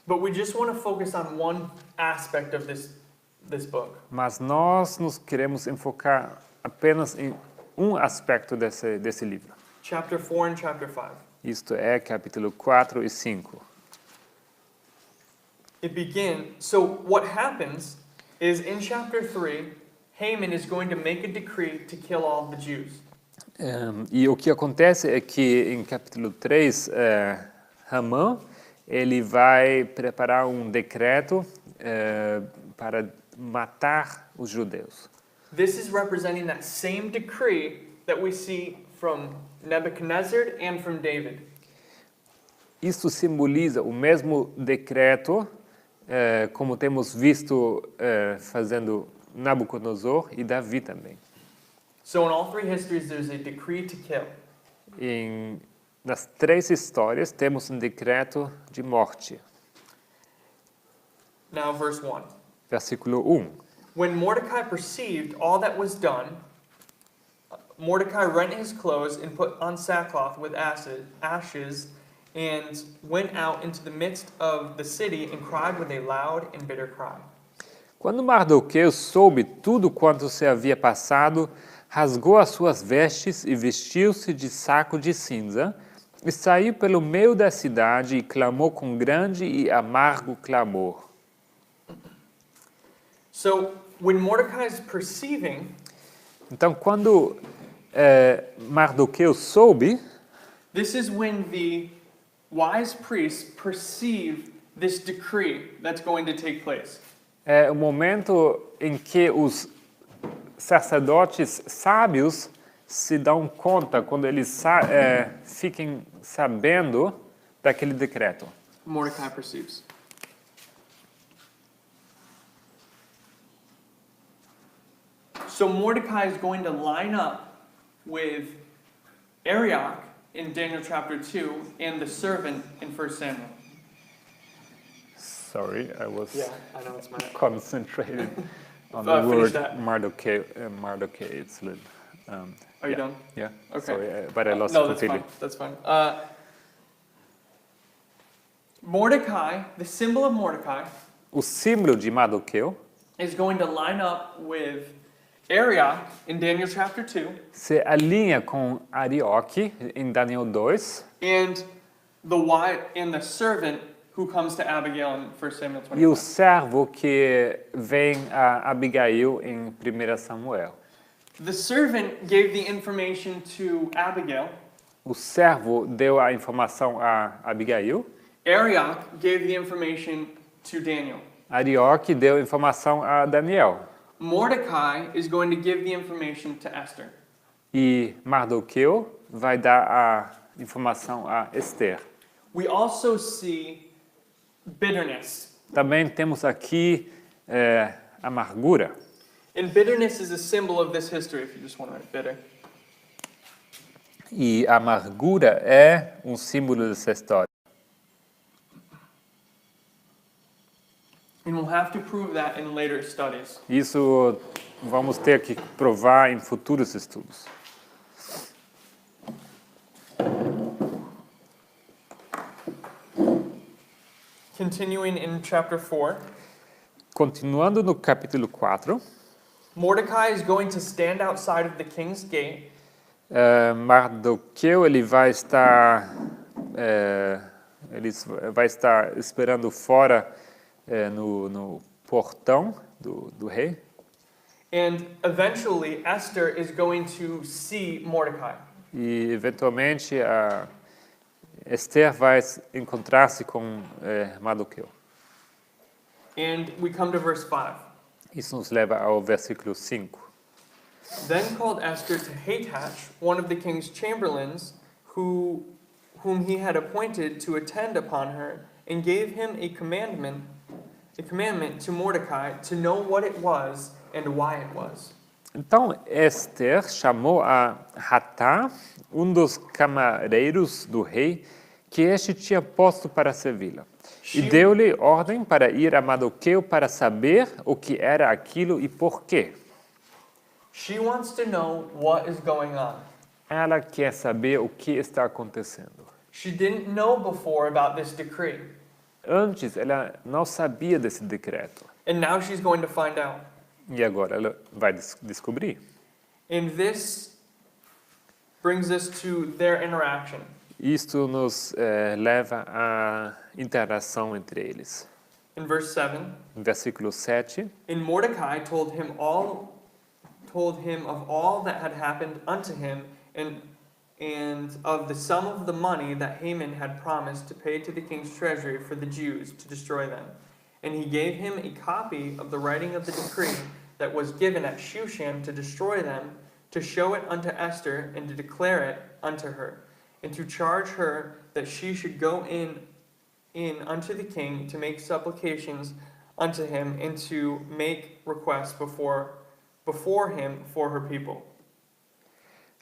But we just want to focus on one aspect of this book. Mas nós nos queremos enfocar apenas em um aspecto desse livro. Chapter 4 and chapter 5. Isto é capítulo 4 e 5. So what happens is in chapter 3, Haman is going to make a decree to kill all the Jews. E o que acontece é que em capítulo 3, Hamã, ele vai preparar um decreto para matar os judeus. This is representing that same decree that we see from Nebuchadnezzar and from David. Isso simboliza o mesmo decreto como temos visto fazendo Nabucodonosor e Davi também. So in all three histories there's a decree to kill. Nas três histórias temos um decreto de morte. Now verse 1. Versículo 1. When Mordecai perceived all that was done, Mordecai rent his clothes and put on sackcloth with ashes and went out into the midst of the city and cried with a loud and bitter cry. Quando Mardoqueu soube tudo quanto se havia passado, rasgou as suas vestes e vestiu-se de saco de cinza, e saiu pelo meio da cidade e clamou com grande e amargo clamor. So, when Mordecai is perceiving, então, quando Mardoqueu soube, this is when the wise priests perceive this decree that's going to take place. É o momento em que os sacerdotes sábios se dão conta, quando eles fiquem sabendo daquele decreto. Mordecai perceives. So Mordecai is going to line up with Arioch in Daniel chapter 2 and the servant in 1 Samuel. Sorry, I was I know it's my concentrated on the word Mardoqueu. It's Are you done? Yeah. Okay. Sorry, but I lost no, completely. That's fine. Mordecai, the symbol of Mordecai, o símbolo de Mardoqueu is going to line up with Arioch in Daniel chapter 2. Se alinha com Arioque em Daniel 2. And the servant who comes to Abigail in 1 Samuel 25. E o servo que vem a Abigail em 1 Samuel. The servant gave the information to Abigail. O servo deu a informação a Abigail. Arioch gave the information to Daniel. Arioque deu informação a Daniel. Mordecai is going to give the information to Esther. E Mardoqueu vai dar a informação a Esther. We also see bitterness. Também temos aqui amargura. And bitterness is a symbol of this history, if you just want to write bitter. E a amargura é um símbolo dessa história. And we'll have to prove that in later studies. Isso vamos ter que provar em futuros estudos. Continuing in chapter 4, Continuando no capítulo 4, Mordecai is going to stand outside of the king's gate Mardoqueu ele vai estar esperando fora no portão do rei. and eventually Esther is going to see Mordecai. E eventualmente Esther vai encontrar-se com Mardoqueu. And we come to verse 5. Isso nos leva ao versículo 5. Then called Esther to Hathach, one of the king's chamberlains, whom he had appointed to attend upon her, and gave him a commandment to Mordecai to know what it was and why it was. Então Esther chamou a Hatá, dos camareiros do rei, que este tinha posto para servi-la. E deu-lhe ordem para ir a Mardoqueu para saber o que era aquilo e por quê. She wants to know what is going on. Ela quer saber o que está acontecendo. She didn't know before about this decree, Antes, ela não sabia desse decreto. and now she's going to find out. E agora ela vai descobrir. And this brings us to their interaction. Isto nos leva à interação entre eles. In verse 7, No versículo 7, and Mordecai told him of all that had happened unto him, and of the sum of the money that Haman had promised to pay to the king's treasury for the Jews to destroy them. And he gave him a copy of the writing of the decree that was given at Shushan to destroy them, to show it unto Esther, and to declare it unto her, and to charge her that she should go in unto the king to make supplications unto him, and to make requests before him for her people.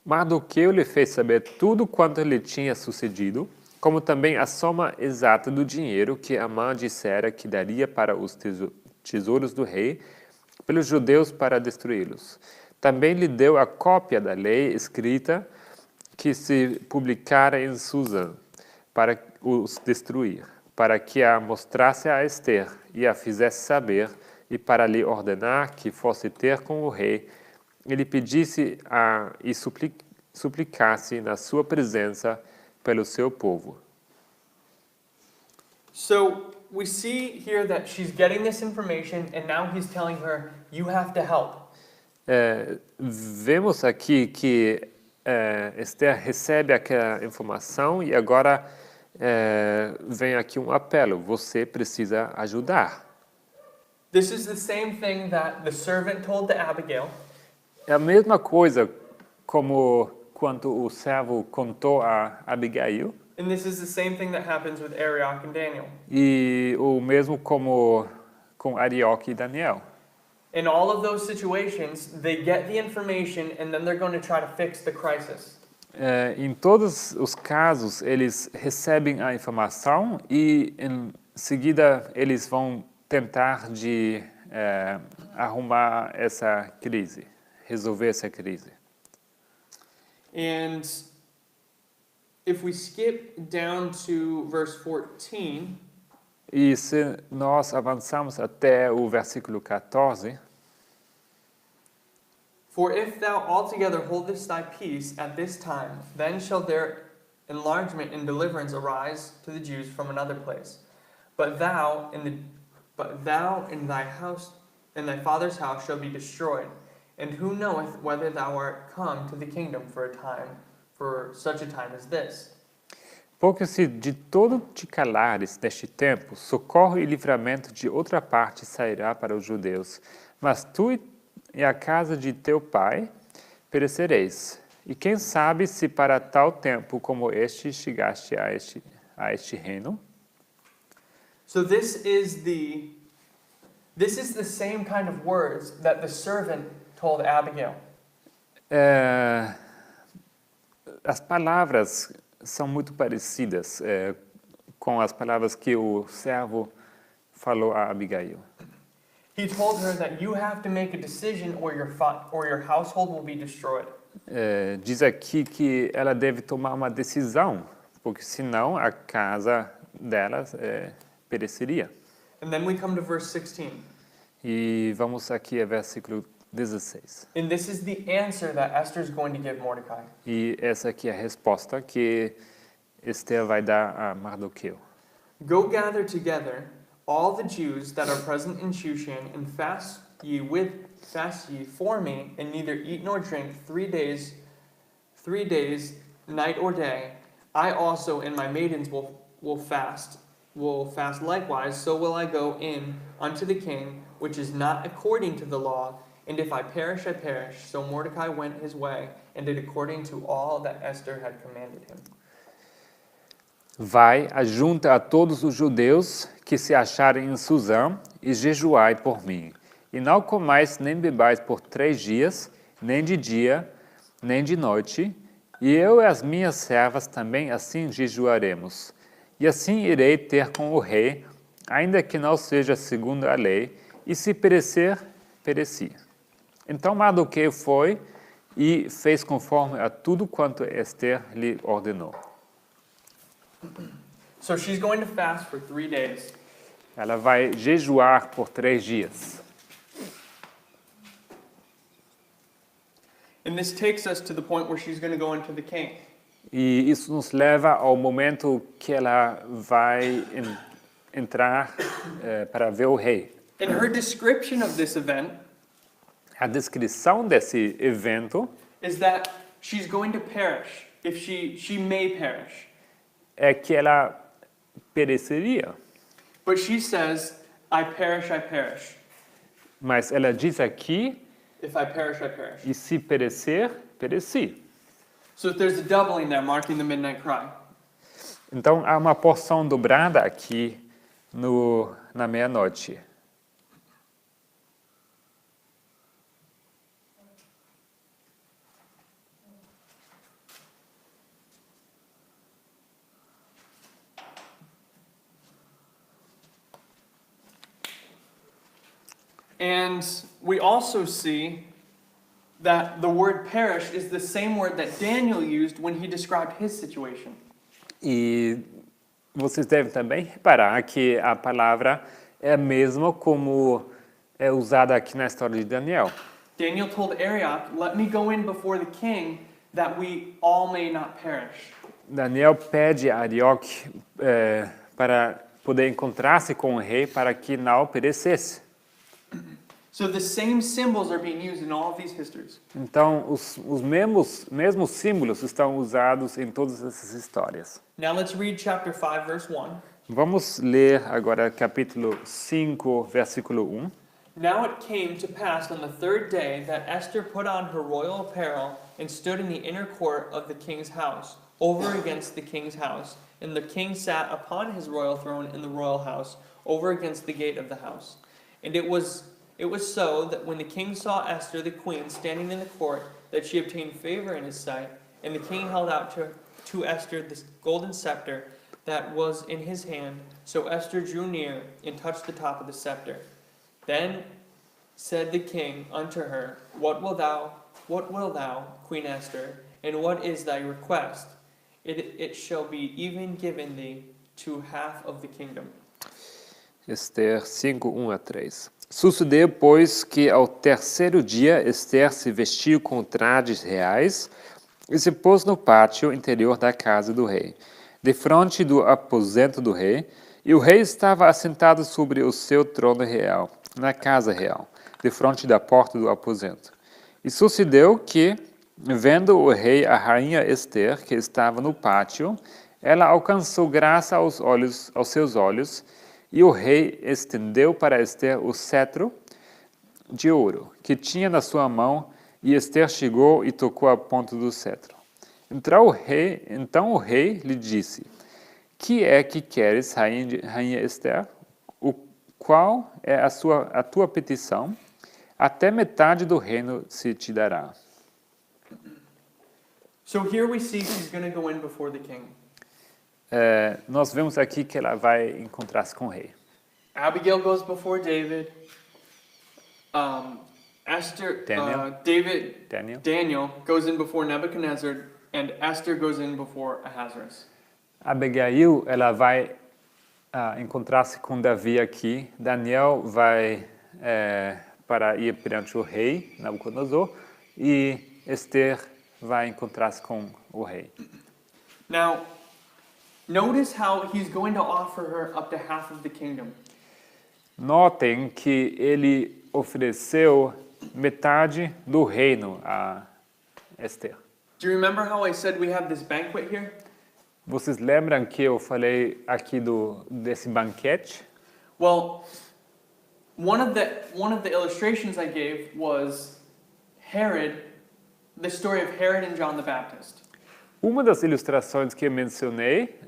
Mardoqueu lhe fez saber tudo quanto lhe tinha sucedido, como também a soma exata do dinheiro que Amã dissera que daria para os tesouros do rei, pelos judeus para destruí-los. Também lhe deu a cópia da lei escrita que se publicara em Suzã, para os destruir, para que a mostrasse a Esther e a fizesse saber, e para lhe ordenar que fosse ter com o rei, e lhe pedisse e suplicasse na sua presença pelo seu povo. So we see here that she's getting this information, and now he's telling her, you have to help. Vemos aqui que Esther recebe aquela informação e agora vem aqui um apelo, você precisa ajudar. This is the same thing that the servant told to Abigail, É a mesma coisa como quando o servo contou a Abigail, and this is the same thing that happens with Arioch and Daniel. e o mesmo como com Arioque e Daniel. In all of those situations, they get the information, and then they're going to try to fix the crisis. Em todos os casos, eles recebem a informação e, em seguida, eles vão tentar de arrumar essa crise, resolver essa crise. And if we skip down to verse 14, E se nós avançamos até o versículo 14, for if thou altogether holdest thy peace at this time, then shall there enlargement and deliverance arise to the Jews from another place. But thou in thy house, in thy father's house, shall be destroyed. And who knoweth whether thou art come to the kingdom for such a time as this? porque se de todo te calares neste tempo, socorro e livramento de outra parte sairá para os judeus. Mas tu e a casa de teu pai perecereis. E quem sabe se para tal tempo como este chegaste a este reino? So this is the same kind of words that the servant told Abigail. As palavras são muito parecidas com as palavras que o servo falou a Abigail. He told her that you have to make a decision or your household will be destroyed. Diz aqui que ela deve tomar uma decisão, porque senão a casa dela pereceria. And then we come to verse 16. E vamos aqui ao versículo 16. And this is the answer that Esther is going to give Mordecai. E essa aqui é a resposta que Esther vai dar a Mardoqueu. Go gather together all the Jews that are present in Shushan, and fast ye for me, and neither eat nor drink 3 days, night or day. I also and my maidens will fast likewise, so will I go in unto the king, which is not according to the law, and if I perish, I perish. So Mordecai went his way, and did according to all that Esther had commanded him. Vai, ajunta a todos os judeus que se acharem em Suzã, e jejuai por mim. E não comais nem bebais por 3 dias, nem de dia, nem de noite, e eu e as minhas servas também assim jejuaremos. E assim irei ter com o rei, ainda que não seja segundo a lei, e se perecer, pereci. Então Mardoqueu foi e fez conforme a tudo quanto Esther lhe ordenou. So she's going to fast for 3 days. Ela vai jejuar por 3 dias. And this takes us to the point where she's going to go into the king. E isso nos leva ao momento que ela vai entrar para ver o rei. And her description of this event A descrição desse evento is that she's going to perish. If she may perish. é que ela pereceria. But she says, I perish. Mas ela diz aqui, If I perish, I perish. e se perecer, pereci. So there's a doubling there, marking the midnight cry. Então há uma porção dobrada aqui na meia-noite. And we also see that the word perish is the same word that Daniel used when he described his situation. E vocês devem também reparar que a palavra é a mesma como é usada aqui na história de Daniel. Daniel told Arioch, let me go in before the king that we all may not perish. Daniel pede a Arioque para poder encontrar-se com o rei para que não perecesse. So the same symbols are being used in all of these histories. Então, os mesmos símbolos estão usados em todas essas histórias. Now let's read chapter 5, verse 1. Vamos ler agora capítulo 5, versículo 1. Now it came to pass on the 3rd day that Esther put on her royal apparel and stood in the inner court of the king's house, over against the king's house. And the king sat upon his royal throne in the royal house, over against the gate of the house. And it was so that when the king saw Esther the queen standing in the court, that she obtained favor in his sight, and the king held out to Esther the golden scepter that was in his hand. So Esther drew near and touched the top of the scepter. Then said the king unto her, What wilt thou, Queen Esther, and what is thy request? It shall be even given thee to half of the kingdom. Esther 5, 1 a 3. Sucedeu, pois, que ao 3º dia Esther se vestiu com trajes reais e se pôs no pátio interior da casa do rei, defronte do aposento do rei, e o rei estava assentado sobre o seu trono real, na casa real, defronte da porta do aposento. E sucedeu que, vendo o rei a rainha Esther, que estava no pátio, ela alcançou graça aos seus olhos, e o rei estendeu para Esther o cetro de ouro que tinha na sua mão, E Esther chegou e tocou a ponta do cetro. Então o rei lhe disse: que é que queres, rainha Esther? Qual é a tua petição? Até metade do reino se te dará. So here we see she's going to go in before the king. Nós vemos aqui que ela vai encontrar-se com o rei. Abigail goes before David. Daniel goes in before Nebuchadnezzar, and Esther goes in before Ahasuerus. Abigail, ela vai encontrar-se com Davi aqui. Daniel vai para ir perante o rei, Nabucodonosor, e Esther vai encontrar-se com o rei. Now, notice how he's going to offer her up to half of the kingdom. Notem que ele ofereceu metade do reino a Esther. Do you remember how I said we have this banquet here? Vocês lembram que eu falei aqui desse banquete? Well, one of the illustrations I gave was Herod, the story of Herod and John the Baptist. Uma das ilustrações que eu mencionei,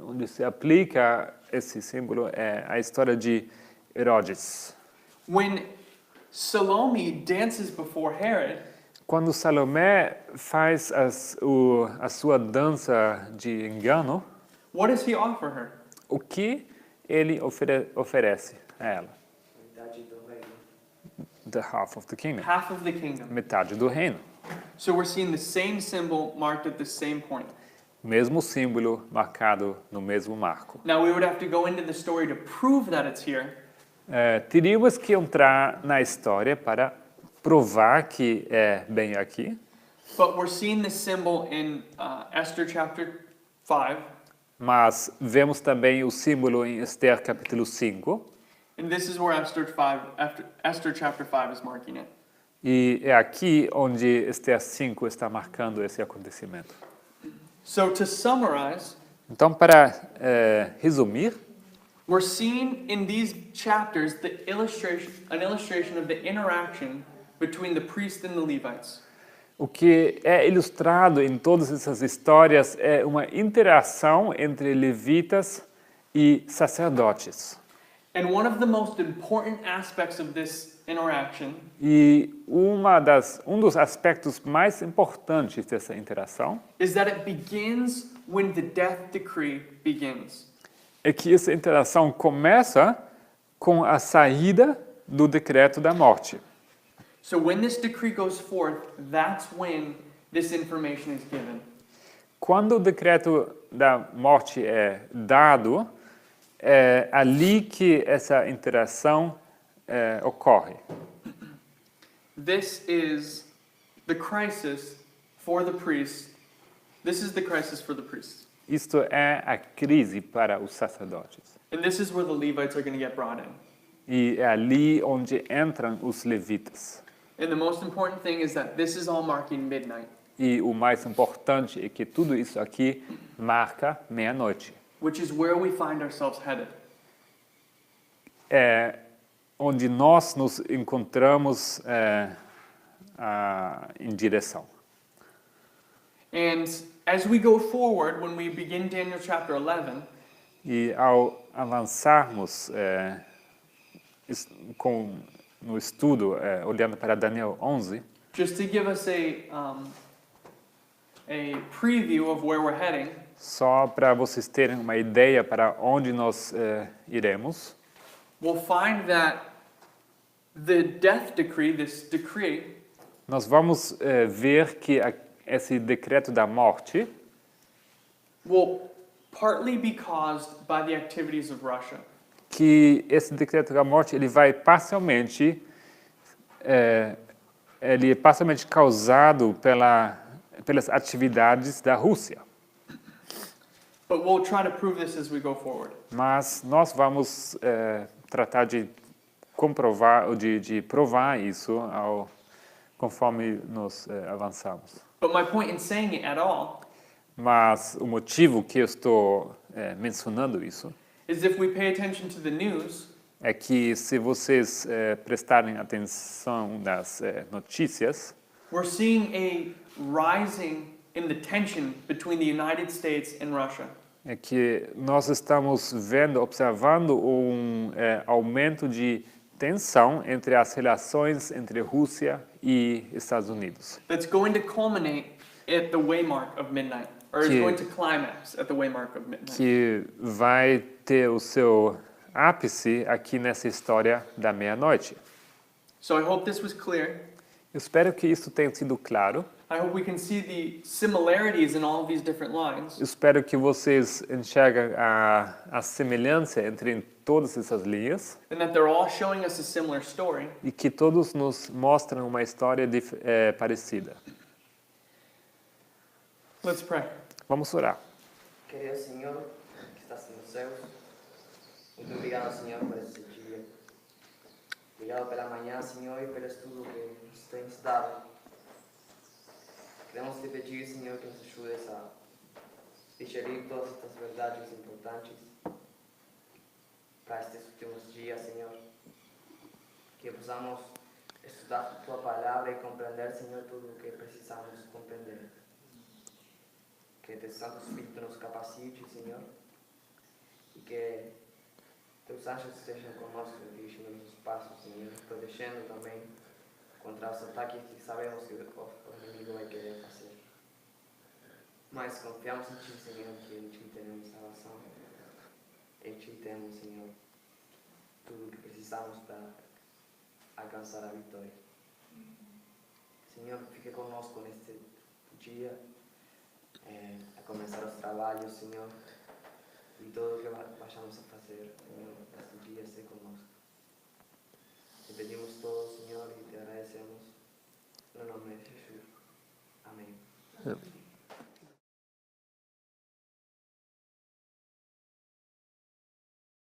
onde se aplica esse símbolo, é a história de Herodes. When Salome dances before Herod, quando Salomé faz a sua dança de engano, what does he offer her? O que ele oferece a ela? Metade do reino. The half of the kingdom. Half of the kingdom. Metade do reino. So we're seeing the same symbol marked at the same point. Mesmo símbolo marcado no mesmo marco. Now we would have to go into the story to prove that it's here. Teríamos que entrar na história para provar que é bem aqui. But we're seeing this symbol in Esther chapter 5. Mas vemos também o símbolo em Esther capítulo 5. And this is where Esther chapter 5 is marking it. E é aqui onde Esther 5 está marcando esse acontecimento. So to summarize, então, para resumir, we're seeing in these chapters an illustration of the interaction between the priest and the Levites. O que é ilustrado em todas essas histórias é uma interação entre levitas e sacerdotes. And one of the most important aspects of this interaction E um dos aspectos mais importantes dessa interação is that it begins when the death decree begins. É que essa interação começa com a saída do decreto da morte. So when this decree goes forth, that's when this information is given. Quando o decreto da morte é dado, é ali que essa interação ocorre. This is the crisis for the priests. This is the crisis for the priests. Isto é a crise para os sacerdotes. And this is where the Levites are going to get brought in. E é ali onde entram os levitas. And the most important thing is that this is all marking midnight. E o mais importante é que tudo isso aqui marca meia-noite. Which is where we find ourselves headed. É onde nós nos encontramos em direção. And as we go forward, when we begin Daniel chapter 11, e ao avançarmos no estudo, olhando para Daniel 11, just to give us a preview of where we're heading, só para vocês terem uma ideia para onde nós iremos, we'll find that the death decree, this decree, nós vamos ver que esse decreto da morte will partly be caused by the activities of Russia. Que esse decreto da morte ele vai parcialmente causado pelas atividades da Rússia. But we'll try to prove this as we go forward. Mas nós vamos tratar de comprovar ou de provar isso conforme nós avançamos. But my point in saying it at all Mas o motivo que eu estou mencionando isso is if we pay attention to the news, é que se vocês prestarem atenção nas notícias, we're seeing a rising in the tension between the United States and Russia. É que nós estamos vendo, observando aumento de tensão entre as relações entre Rússia e Estados Unidos. That's going to culminate at the waymark of midnight, or is Que- going to climax at the waymark of midnight. Que vai ter o seu ápice aqui nessa história da meia-noite. So I hope this was clear. Eu espero que isso tenha sido claro. I hope we can see the similarities in all of these different lines. Eu espero que vocês enxergam a semelhança entre todas essas linhas And that they're all showing us a similar story. e que todos nos mostram uma história parecida. Let's pray. Vamos orar. Querido Senhor, que estás nos céus, muito obrigado, Senhor, por esse dia. Obrigado pela manhã, Senhor, e pelo estudo que nos tens dado. Queremos te pedir, Senhor, que nos ajudes a digerir todas estas verdades importantes para estes últimos dias, Senhor. Que possamos estudar tua palavra e compreender, Senhor, tudo o que precisamos compreender. Que teu Santo Espírito nos capacite, Senhor, e que teus anjos estejam conosco, dirigindo nossos passos, Senhor, protegendo também contra os ataques que sabemos que o inimigo vai querer fazer. Mas confiamos em Ti, Senhor, que em Ti temos salvação. Em Ti temos, Senhor, tudo o que precisamos para alcançar a vitória. Senhor, fique conosco neste dia, a começar os trabalhos, Senhor, e tudo o que vamos a fazer, Senhor, neste dia, esteja conosco. Te pedimos todo, Senhor, e te agradecemos no nome de Jesus. Amém. Amém.